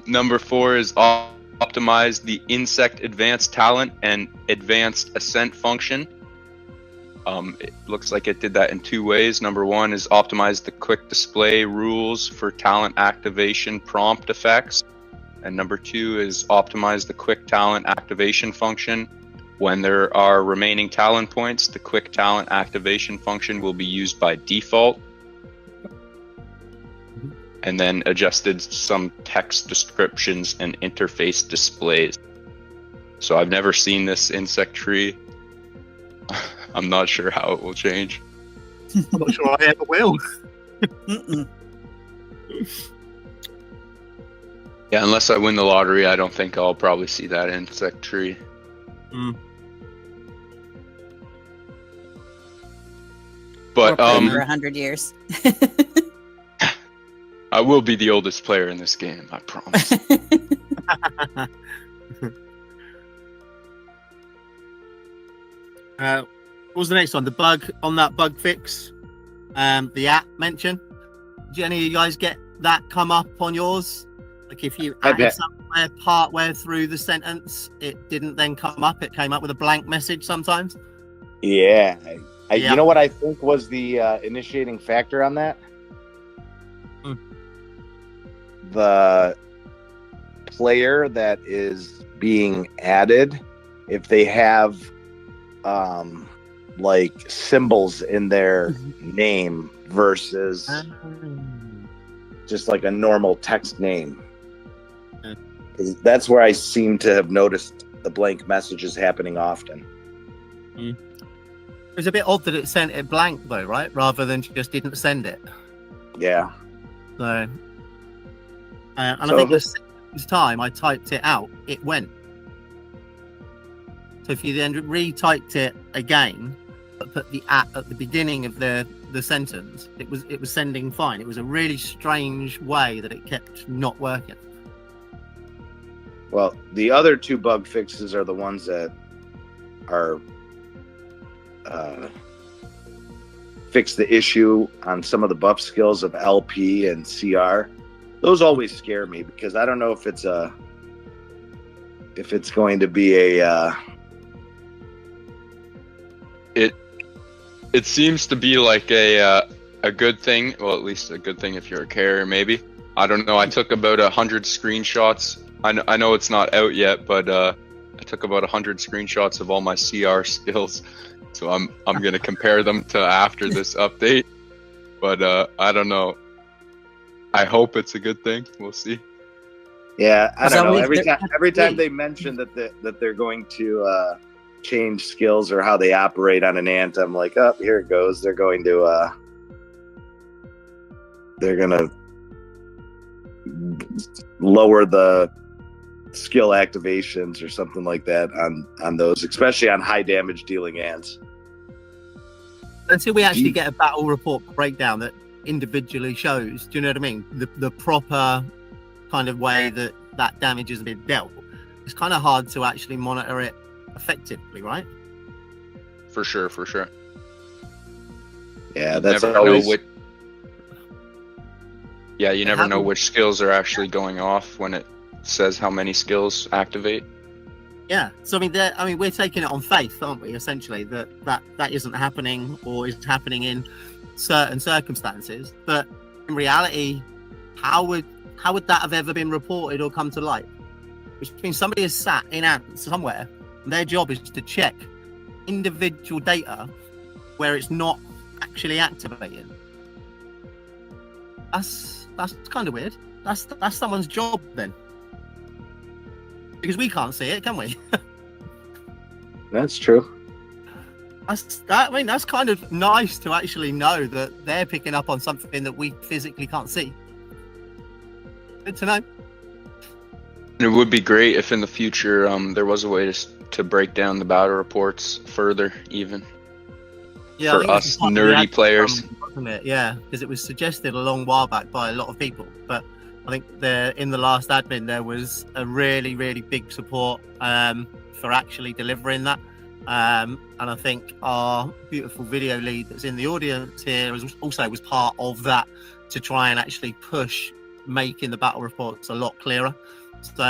Number 4 is optimize the insect advanced talent and advanced ascent function. It looks like it did that in 2 ways. Number 1 is optimize the quick display rules for talent activation prompt effects. And number 2 is optimize the quick talent activation function. When there are remaining talent points, the quick talent activation function will be used by default. And then adjusted some text descriptions and interface displays. So I've never seen this insect tree. I'm not sure how it will change. I'm not sure I ever will. Mm-mm. Yeah, unless I win the lottery, I don't think I'll probably see that insect tree. Mm. But We'll play for 100 years. I will be the oldest player in this game, I promise. What was the next one? The bug on that bug fix, the app mention. Did any of you guys get that come up on yours? Like if you added somewhere partway through the sentence, it didn't then come up. It came up with a blank message sometimes. Yeah. Yeah. You know what I think was the initiating factor on that? The player that is being added, if they have like symbols in their name versus just like a normal text name. That's where I seem to have noticed the blank messages happening often. It was a bit odd that it sent it blank though, right? Rather than just didn't send it. Yeah. So, and I think the second time I typed it out, it went. So if you then retyped it again, but put the at the beginning of the sentence, it was sending fine. It was a really strange way that it kept not working. Well, the other 2 bug fixes are the ones that are fix the issue on some of the buff skills of LP and CR. Those always scare me because I don't know if it's going to be a It seems to be like a good thing. Well, at least a good thing if you're a carrier, maybe. I don't know. I took about 100 screenshots. I know it's not out yet, but I took about 100 screenshots of all my CR skills. So I'm gonna compare them to after this update. But I don't know. I hope it's a good thing. We'll see. Yeah, I don't know. Every Every time they mention that they're going to change skills or how they operate on an ant, I'm like, oh, here it goes. They're going to lower the skill activations or something like that on those, especially on high damage dealing ants. Until we actually get a battle report breakdown that individually shows, do you know what I mean? The proper kind of way that damage has been dealt. It's kind of hard to actually monitor it effectively, right? For sure. Yeah, that's never always. You never know which skills are actually going off when it says how many skills activate. Yeah, so I mean, we're taking it on faith, aren't we? Essentially, that isn't happening or is happening in certain circumstances. But in reality, how would that have ever been reported or come to light? Which means somebody has sat in ants somewhere, and their job is to check individual data where it's not actually activating. That's kind of weird. That's someone's job then. Because we can't see it, can we? That's true. That's kind of nice to actually know that they're picking up on something that we physically can't see. Good to know. And it would be great if in the future there was a way to break down the battle reports further, even for us nerdy players. Wasn't it? Yeah, because it was suggested a long while back by a lot of people, but I think in the last admin there was a really, really big support for actually delivering that. And I think our beautiful video lead that's in the audience here was part of that, to try and actually push making the battle reports a lot clearer. So,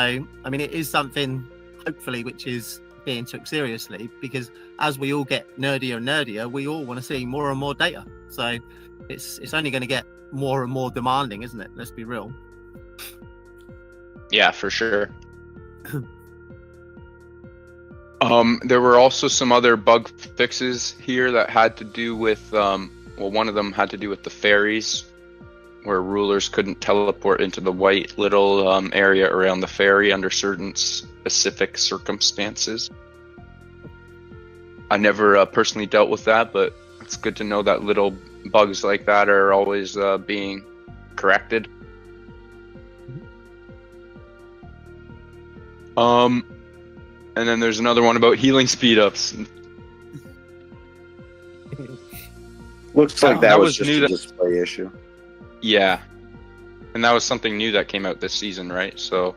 I mean, it is something, hopefully, which is being took seriously, because as we all get nerdier and nerdier, we all want to see more and more data. So it's only going to get more and more demanding, isn't it? Let's be real. Yeah, for sure. There were also some other bug fixes here that had to do with, one of them had to do with the ferries, where rulers couldn't teleport into the white little area around the ferry under certain specific circumstances. I never personally dealt with that, but it's good to know that little bugs like that are always being corrected. And then there's another one about healing speed ups. Looks like that was just new a display issue. Yeah, and that was something new that came out this season, right? So,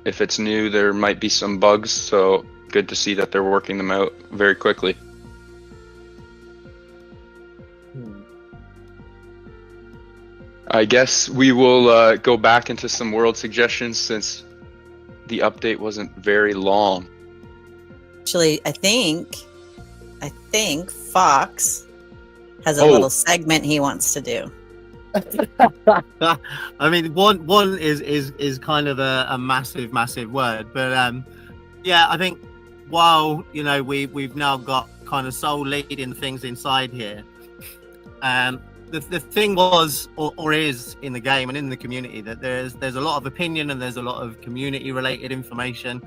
if it's new, there might be some bugs. So good to see that they're working them out very quickly. I guess we will go back into some world suggestions since the update wasn't very long. Actually, I think Fox has a little segment he wants to do. I mean, one is kind of a massive word, but yeah, I think while we've now got kind of soul leading things inside here, the thing was or is in the game and in the community that there's a lot of opinion and there's a lot of community related information,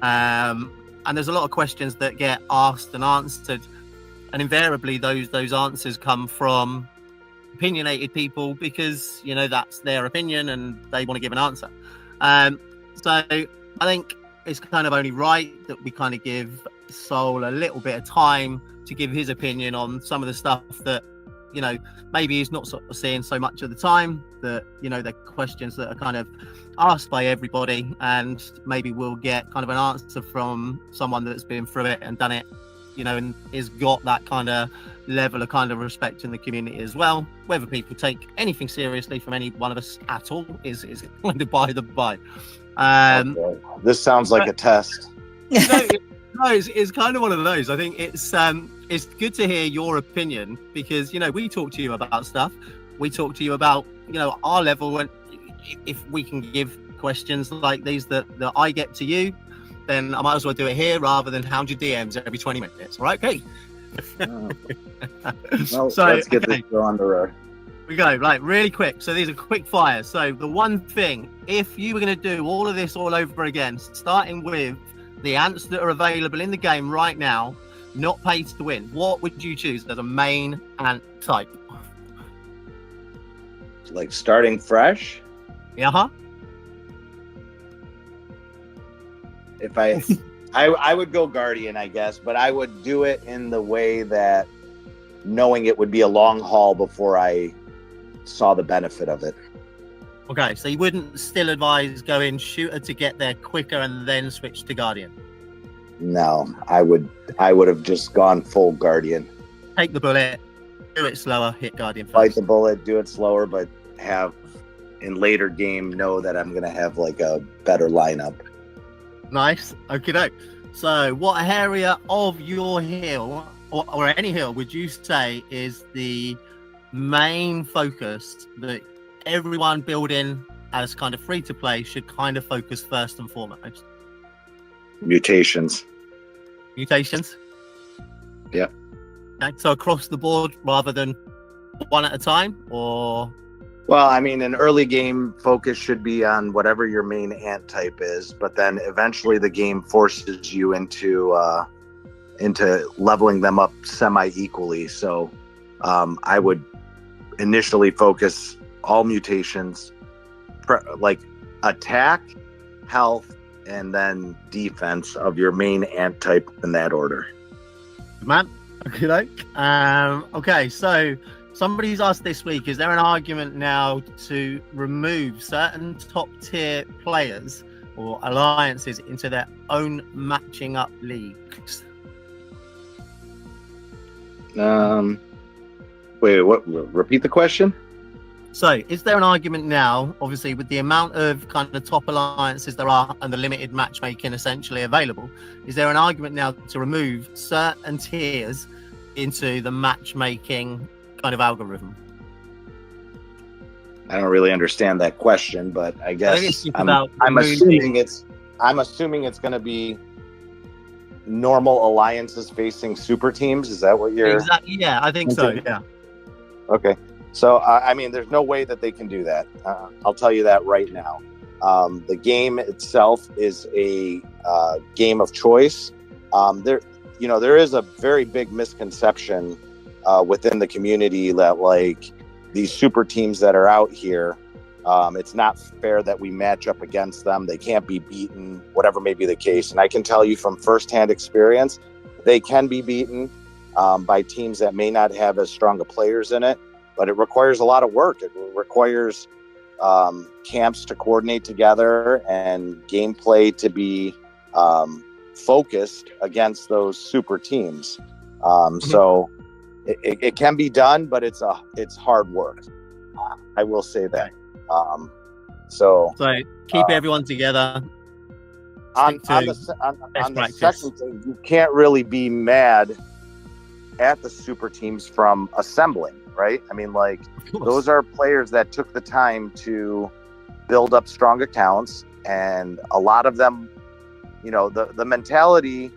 and there's a lot of questions that get asked and answered, and invariably those answers come from opinionated people, because that's their opinion and they want to give an answer. So I think it's kind of only right that we kind of give Soul a little bit of time to give his opinion on some of the stuff that maybe he's not sort of seeing so much of the time, that the questions that are kind of asked by everybody, and maybe we'll get kind of an answer from someone that's been through it and done it, and has got that kind of level of kind of respect in the community as well. Whether people take anything seriously from any one of us at all is kind of by the by. Okay. This sounds like a test. It's kind of one of those. I think it's good to hear your opinion, because we talk to you about stuff. We talk to you about our level, and if we can give questions like these that I get to you, then I might as well do it here rather than hound your DMs every 20 minutes. All right, okay. Well, so let's get this on the road. We go, like, really quick. So these are quick fire. So the one thing, if you were going to do all of this all over again, starting with the ants that are available in the game right now, not paid to win, what would you choose as a main ant type? Like starting fresh? Yeah. If I would go Guardian, I guess, but I would do it in the way that, knowing it would be a long haul before I saw the benefit of it. Okay, so you wouldn't still advise going shooter to get there quicker and then switch to Guardian? No, I would have just gone full Guardian. Take the bullet, do it slower, hit Guardian first. Fight the bullet, do it slower, but have in later game know that I'm gonna have like a better lineup. Nice. Okay. So what area of your hill or any hill would you say is the main focus that everyone building as kind of free to play should kind of focus first and foremost? Mutations. Yeah. Okay. So across the board rather than one at a time, or? Well, I mean, an early game focus should be on whatever your main ant type is, but then eventually the game forces you into leveling them up semi-equally. So I would initially focus all mutations, like attack, health, and then defense of your main ant type in that order. Man, okay, so somebody's asked this week, is there an argument now to remove certain top tier players or alliances into their own matching up leagues? Wait, what? Repeat the question. So, is there an argument now, obviously, with the amount of kind of top alliances there are and the limited matchmaking essentially available, is there an argument now to remove certain tiers into the matchmaking kind of algorithm? I don't really understand that question, but I I think guess it's just I'm about assuming it's going to be normal alliances facing super teams. Is that what you're? Exactly. Yeah, I think so. Yeah. Okay. So, I mean, there's no way that they can do that. I'll tell you that right now. The game itself is a game of choice. There is a very big misconception within the community that, like, these super teams that are out here, it's not fair that we match up against them. They can't be beaten, whatever may be the case. And I can tell you from firsthand experience, they can be beaten by teams that may not have as strong of players in it. But it requires a lot of work. It requires camps to coordinate together and gameplay to be focused against those super teams. So it can be done, but it's hard work. I will say that. So keep everyone together. On the second thing, you can't really be mad at the super teams from assembling. Right? I mean, like, those are players that took the time to build up strong accounts, and a lot of them, the mentality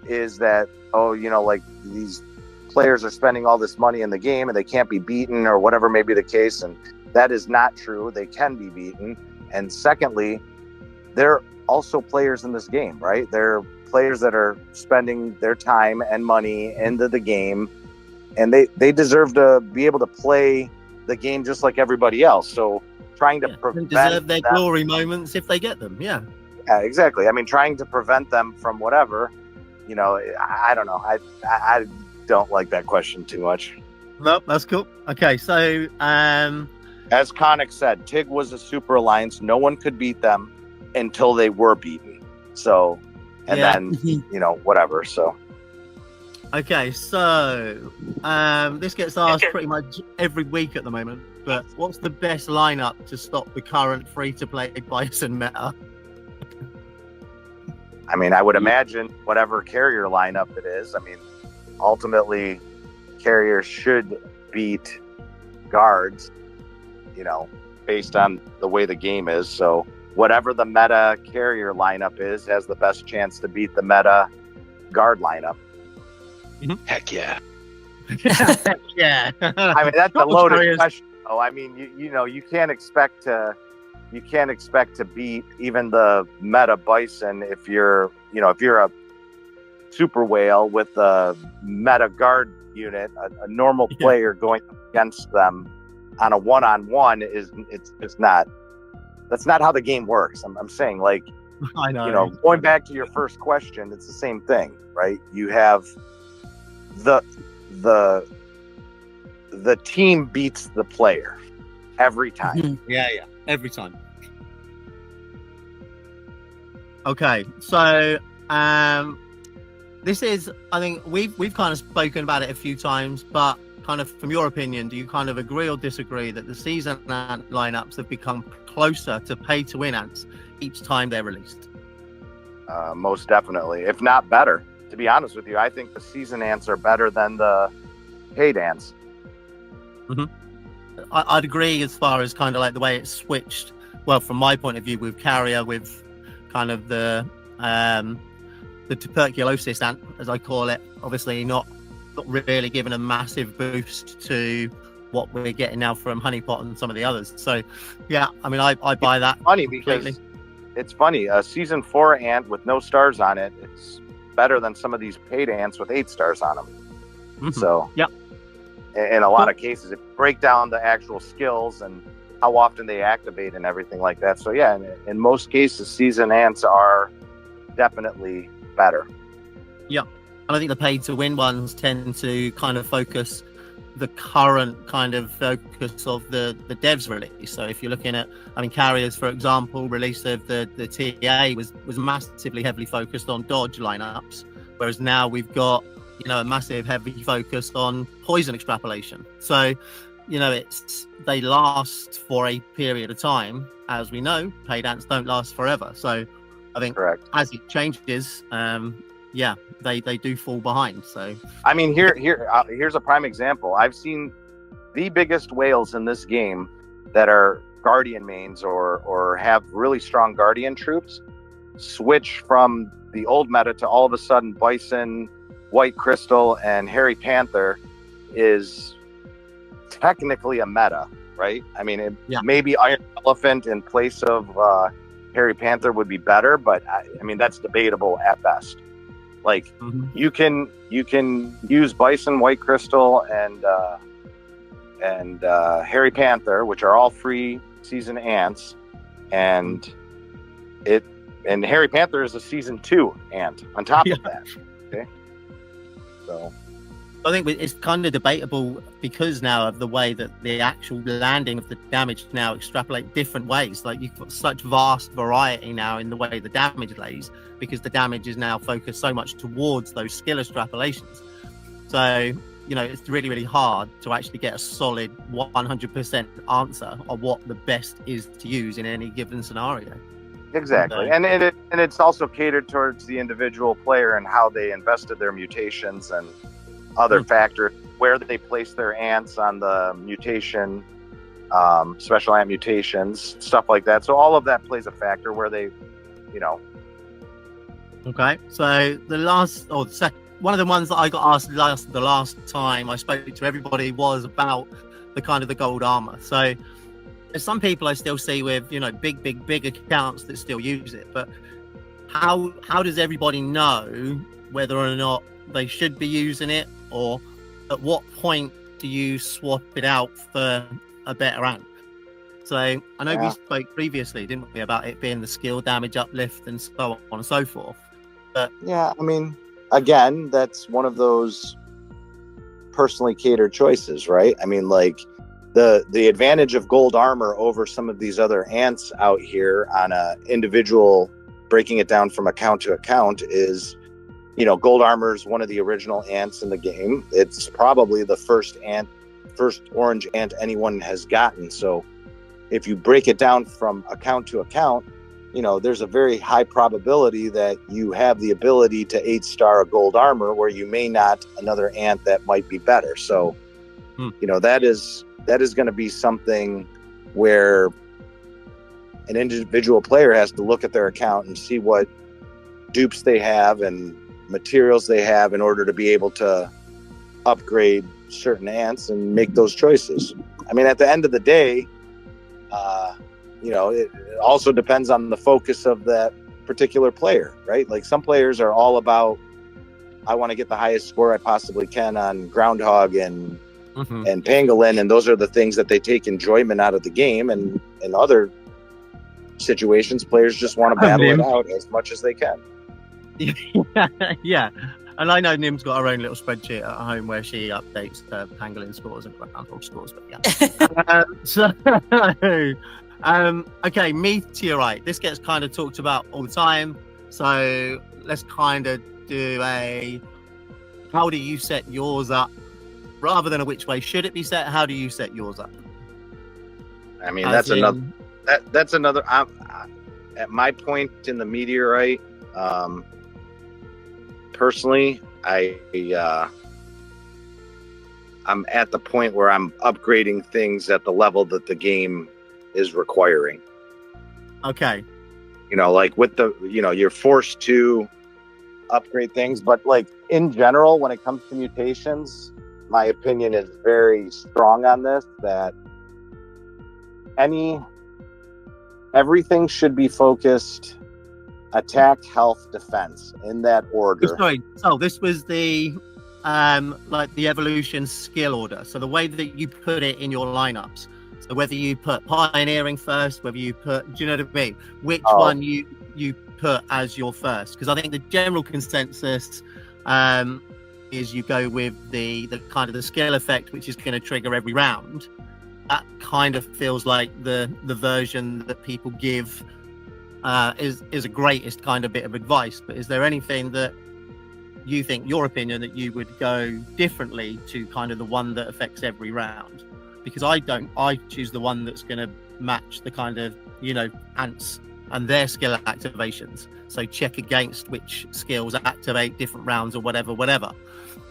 is that, like, these players are spending all this money in the game and they can't be beaten or whatever may be the case, and that is not true. They can be beaten. And secondly, they're also players in this game, right? They're players that are spending their time and money into the game, and they deserve to be able to play the game just like everybody else. So trying to prevent deserve their glory moments if they get them. Yeah, exactly. I mean, trying to prevent them from whatever, I don't know. I don't like that question too much. No, that's cool. Okay, so as Conic said, TIG was a super alliance. No one could beat them until they were beaten. So, and then whatever. So. Okay, so this gets asked pretty much every week at the moment, but what's the best lineup to stop the current free-to-play Bison meta? I mean, I would imagine whatever carrier lineup it is. I mean, ultimately, carriers should beat guards, based on the way the game is. So whatever the meta carrier lineup is has the best chance to beat the meta guard lineup. Heck yeah. Yeah. I mean, that's a loaded question. Oh, I mean, you can't expect to beat even the meta bison if you're a super whale with a meta guard unit. A normal player going against them on a one-on-one it's not. That's not how the game works. I'm saying, like, I know. Going back to your first question, it's the same thing, right? You have the team beats the player every time. Yeah, every time. Okay, so this is, I think we've kind of spoken about it a few times, but kind of from your opinion, do you kind of agree or disagree that the season ant lineups have become closer to pay to win ants each time they're released? Most definitely, if not better. To be honest with you, I think the season ants are better than the paid ants. I'd agree as far as kind of like the way it's switched. Well, from my point of view, with carrier, with kind of the tuberculosis ant, as I call it, obviously not really given a massive boost to what we're getting now from honeypot and some of the others. So, yeah, I mean, I buy that. Funny because it's funny. A season 4 ant with no stars on it, it's better than some of these paid ants with 8 stars on them. So, yeah, in a lot of cases, it break down the actual skills and how often they activate and everything like that. So, yeah, in most cases, season ants are definitely better. Yeah. And I think the paid to win ones tend to kind of focus the current kind of focus of the devs release. So if you're looking at, I mean, Carriers, for example, release of the TA was massively heavily focused on dodge lineups, whereas now we've got, you know, a massive heavy focus on poison extrapolation. So, you know, they last for a period of time. As we know, paid ants don't last forever. So I think Correct. as it changes, they do fall behind. So I mean, here's a prime example. I've seen the biggest whales in this game that are Guardian mains or have really strong Guardian troops switch from the old meta to all of a sudden Bison, White Crystal, and Hairy Panther is technically a meta, right? I mean, maybe Iron Elephant in place of Hairy Panther would be better, but I mean, that's debatable at best. Like you can use Bison, White Crystal, and Hairy Panther, which are all free season ants, and Hairy Panther is a season 2 ant on top of that. Okay, so I think it's kind of debatable because now of the way that the actual landing of the damage now extrapolate different ways. Like you've got such vast variety now in the way the damage lays, because the damage is now focused so much towards those skill extrapolations. So, you know, it's really, really hard to actually get a solid 100% answer of what the best is to use in any given scenario. Exactly, and it's also catered towards the individual player and how they invested their mutations and other factors, where they place their ants on the mutation, special ant mutations, stuff like that. So all of that plays a factor where they, you know. Okay, so one of the ones that I got asked the last time I spoke to everybody was about the kind of the gold armor. So there's some people I still see with, you know, big accounts that still use it, but how does everybody know whether or not they should be using it, or at what point do you swap it out for a better ant? So I know we spoke previously, didn't we, about it being the skill damage uplift and so on and so forth. But yeah, I mean, again, that's one of those personally catered choices, right? I mean, like the advantage of gold armor over some of these other ants out here on a individual, breaking it down from account to account, is, you know, gold armor is one of the original ants in the game. It's probably the first orange ant anyone has gotten. So if you break it down from account to account, you know, there's a very high probability that you have the ability to 8-star a gold armor where you may not another ant that might be better. So, you know, that is going to be something where an individual player has to look at their account and see what dupes they have and materials they have in order to be able to upgrade certain ants and make those choices. I mean, at the end of the day, you know, it also depends on the focus of that particular player, right? Like some players are all about, I want to get the highest score I possibly can on Groundhog and Pangolin, and those are the things that they take enjoyment out of the game. And in other situations, players just want to battle it out as much as they can. Yeah, and I know Nim's got her own little spreadsheet at home where she updates the Pangolin scores and Groundhog scores, but okay, meteorite. This gets kind of talked about all the time, so let's kind of do how do you set yours up rather than a which way should it be set. How do you set yours up? I mean, that's another at my point in the meteorite, personally, I'm at the point where I'm upgrading things at the level that the game is requiring. Okay. You know, like with the, you know, you're forced to upgrade things, but like in general, when it comes to mutations, my opinion is very strong on this, that everything should be focused attack, health, defense, in that order. Sorry, so this was the like the evolution skill order. So the way that you put it in your lineups. So whether you put pioneering first, whether you put, do you know what I mean? Which one you put as your first? Because I think the general consensus is you go with the kind of the skill effect, which is going to trigger every round. That kind of feels like the version that people give is a greatest kind of bit of advice. But is there anything that you think, your opinion, that you would go differently to kind of the one that affects every round? Because I choose the one that's going to match the kind of, ants and their skill activations. So check against which skills activate different rounds or whatever.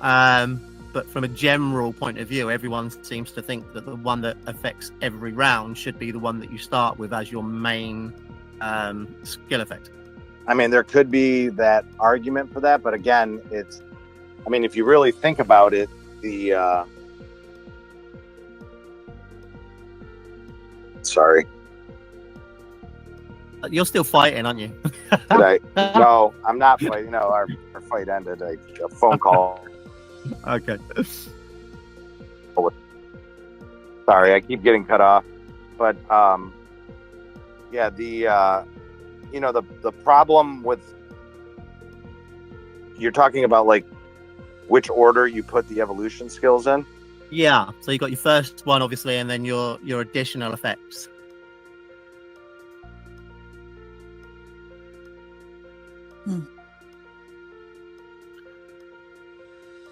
But from a general point of view, everyone seems to think that the one that affects every round should be the one that you start with as your main skill effect. I mean, there could be that argument for that, but again, if you really think about it, sorry. You're still fighting, aren't you? No, I'm not fighting. Our fight ended. A phone call. Okay. Sorry, I keep getting cut off. But the problem with, you're talking about like which order you put the evolution skills in. Yeah. So you got your first one, obviously, and then your additional effects.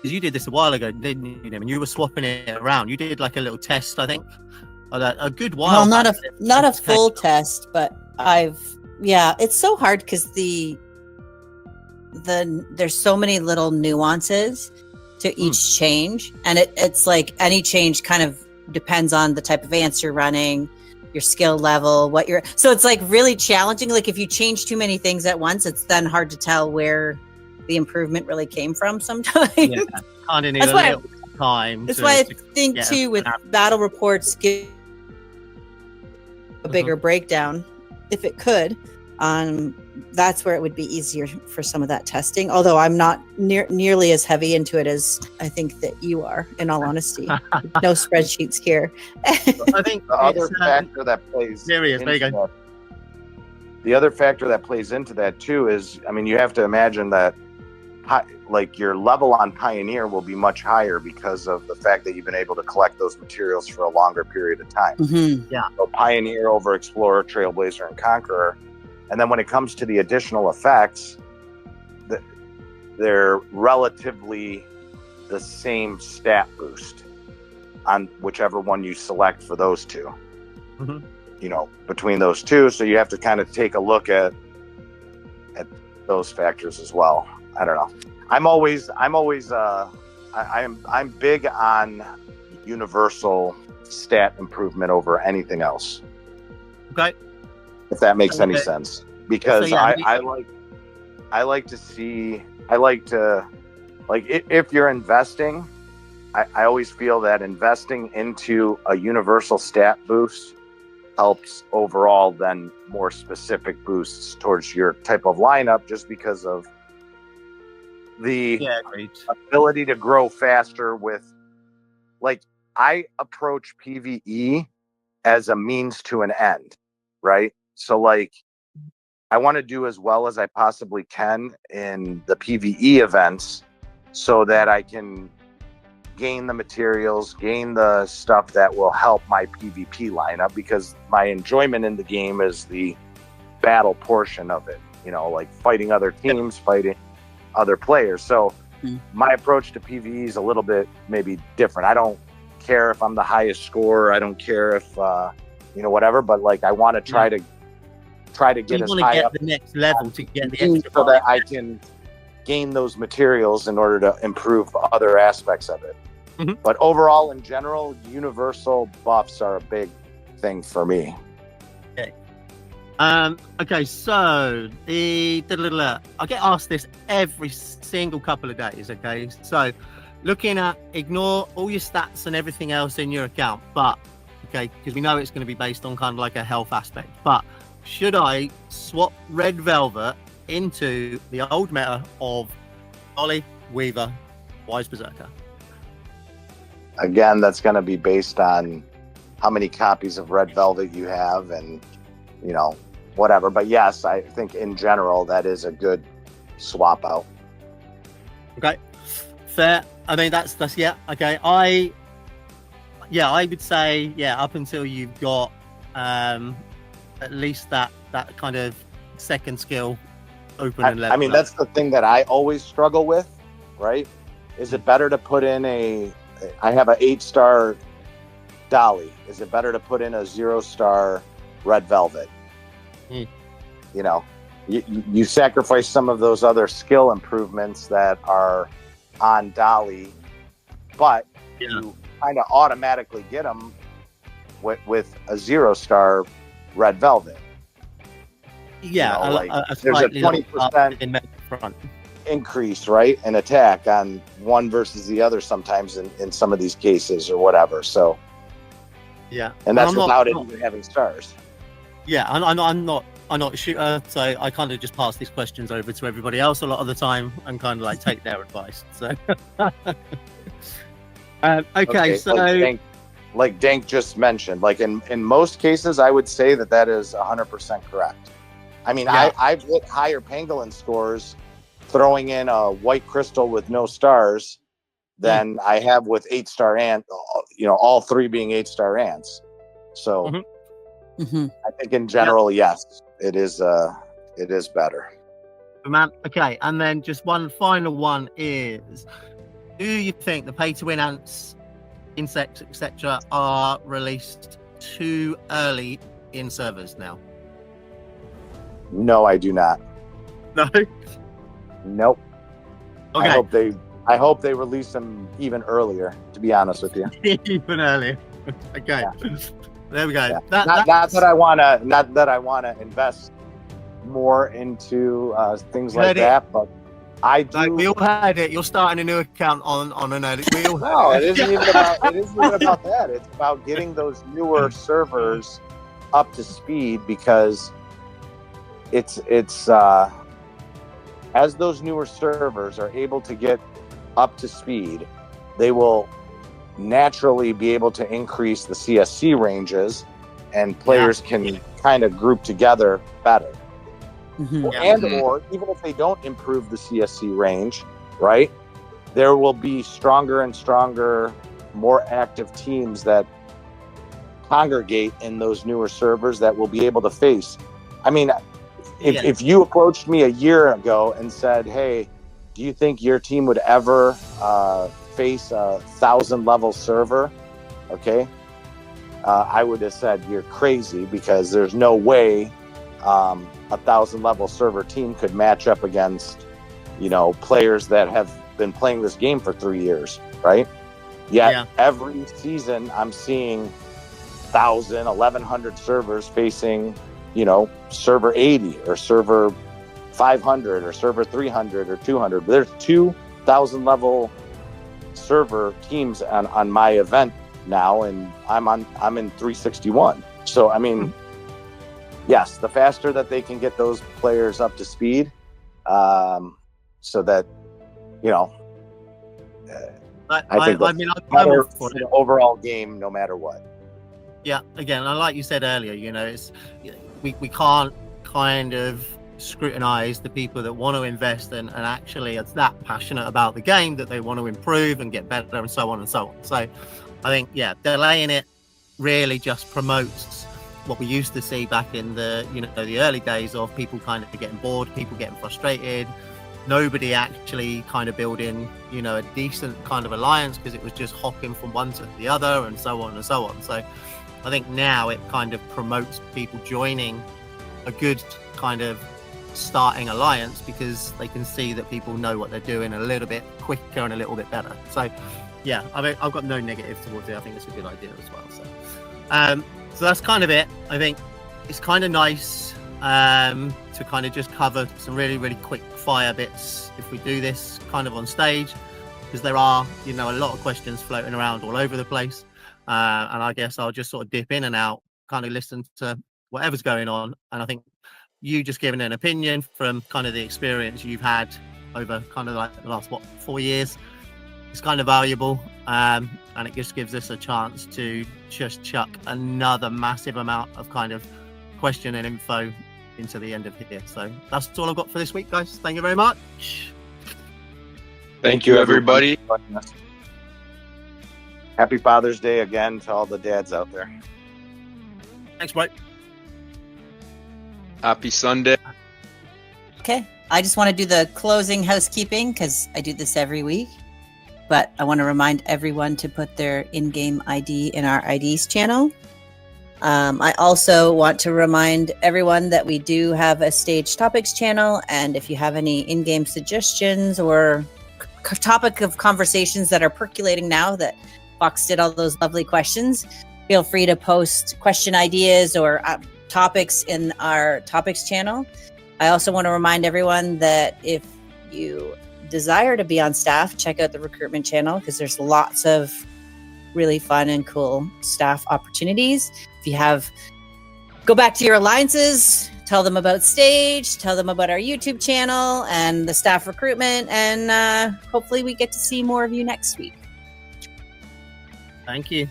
You did this a while ago, didn't you, Nim? And you were swapping it around. You did like a little test, I think, a good while. Well, not a full test, but it's so hard because there's so many little nuances to each change, and it's like any change kind of depends on the type of ants you're running, your skill level, so it's like really challenging. Like if you change too many things at once, it's then hard to tell where the improvement really came from sometimes. Yeah, kind of need a little time. That's why I think too with battle reports give a bigger breakdown if it could. That's where it would be easier for some of that testing, although I'm not nearly as heavy into it as I think that you are, in all honesty. No spreadsheets here. I think the other factor that plays the other factor that plays into that too is, you have to imagine that like your level on Pioneer will be much higher because of the fact that you've been able to collect those materials for a longer period of time. Mm-hmm. Yeah. So Pioneer over Explorer, Trailblazer, and Conqueror. And then when it comes to the additional effects, they're relatively the same stat boost on whichever one you select for those two. Mm-hmm. Between those two. So you have to kind of take a look at those factors as well. I don't know. I'm big on universal stat improvement over anything else. Okay. If that makes any sense, because I like to if you're investing, I always feel that investing into a universal stat boost helps overall than more specific boosts towards your type of lineup, just because of the ability to grow faster with, I approach PvE as a means to an end, right? So I want to do as well as I possibly can in the PvE events so that I can gain the materials, gain the stuff that will help my PvP lineup, because my enjoyment in the game is the battle portion of it, fighting other teams, fighting other players. So my approach to PvE is a little bit maybe different. I don't care if I'm the highest scorer. I don't care if, whatever, but I want to try to get as high up the next level to get the extra so that I can gain those materials in order to improve other aspects of it. Mm-hmm. But overall, in general, universal buffs are a big thing for me. Okay. Okay, so I get asked this every single couple of days. Okay, so looking at, ignore all your stats and everything else in your account, but because we know it's going to be based on kind of like a health aspect, but should I swap Red Velvet into the old meta of Ollie, Weaver, Wise Berserker? Again, that's going to be based on how many copies of Red Velvet you have and, whatever. But yes, I think in general, that is a good swap out. Okay. Fair. I mean, that's yeah. Okay. I would say up until you've got at least that kind of second skill open and level. I mean, that's the thing that I always struggle with, right? Is it better to put in I have an 8-star Dolly. Is it better to put in a 0-star Red Velvet? You know, you sacrifice some of those other skill improvements that are on Dolly, but you kind of automatically get them with a 0-star Red Velvet. Yeah, you know, there's a 20% in front increase, right, in attack on one versus the other sometimes in some of these cases or whatever. So and that's without it even having stars. Yeah, I'm not a shooter, so I kind of just pass these questions over to everybody else a lot of the time and kind of like take their advice. So okay, so like Dank just mentioned, like in most cases, I would say that is 100% correct. I mean, I've hit higher pangolin scores throwing in a white crystal with no stars than I have with 8-star ant, you know, all 3 being 8-star ants. So I think in general, yes, it is better. Man, okay, and then just one final one is, do you think the pay-to-win ants, insects, etc., are released too early in servers now? No, I do not. No. Nope. Okay. I hope they release them even earlier, to be honest with you. Even earlier. Okay. Yeah. There we go. Yeah. Not that I wanna invest more into things like that, but I do. Like we all had it. You're starting a new account on an edit. We all no, it isn't even about that. It's about getting those newer servers up to speed, because it's as those newer servers are able to get up to speed, they will naturally be able to increase the CSC ranges, and players can kind of group together better. Or even if they don't improve the CSC range, right, there will be stronger and stronger, more active teams that congregate in those newer servers that will be able to face. I mean, if you approached me a year ago and said, hey, do you think your team would ever face a 1,000-level server? Okay. I would have said you're crazy, because there's no way a 1,000-level server team could match up against, you know, players that have been playing this game for 3 years, right? Yet every season I'm seeing 1,000, 1,100 servers facing, you know, server 80 or server 500 or server 300 or 200. But there's 2,000 level server teams on my event now, and I'm in 361. So I mean, yes, the faster that they can get those players up to speed, so that, you know, I think I'm better for the overall game, no matter what. Yeah, again, like you said earlier, you know, it's we can't kind of scrutinize the people that want to invest and actually are that passionate about the game that they want to improve and get better and so on and so on. So I think, delaying it really just promotes what we used to see back in the, you know, the early days of people kind of getting bored, people getting frustrated, nobody actually kind of building, you know, a decent kind of alliance, because it was just hopping from one to the other and so on and so on. So I think now it kind of promotes people joining a good kind of starting alliance, because they can see that people know what they're doing a little bit quicker and a little bit better. So yeah, I mean, I've got no negative towards it. I think it's a good idea as well. So that's kind of it. I think it's kind of nice to kind of just cover some really, really quick fire bits if we do this kind of on stage, because there are, you know, a lot of questions floating around all over the place. And I guess I'll just sort of dip in and out, kind of listen to whatever's going on. And I think you just giving an opinion from kind of the experience you've had over kind of like the last, 4 years, it's kind of valuable. And it just gives us a chance to just chuck another massive amount of kind of question and info into the end of here. So that's all I've got for this week, guys. Thank you very much. Thank you, everybody. for joining us. Happy Father's Day again to all the dads out there. Thanks, Mike. Happy Sunday. Okay. I just want to do the closing housekeeping because I do this every week. But I want to remind everyone to put their in-game ID in our IDs channel. I also want to remind everyone that we do have a Stage Topics channel. And if you have any in-game suggestions or topic of conversations that are percolating now that Fox did all those lovely questions, feel free to post question ideas or topics in our topics channel. I also want to remind everyone that if you desire to be on staff, check out the recruitment channel because there's lots of really fun and cool staff opportunities. If you have, go back to your alliances, tell them about Stage, tell them about our YouTube channel and the staff recruitment, and hopefully we get to see more of you next week. Thank you.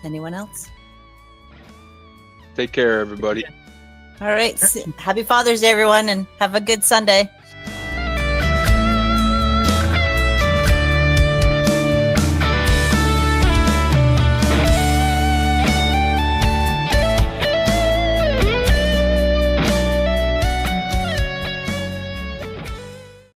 Anyone else? Take care, everybody. All right. Happy Father's Day, everyone, and have a good Sunday.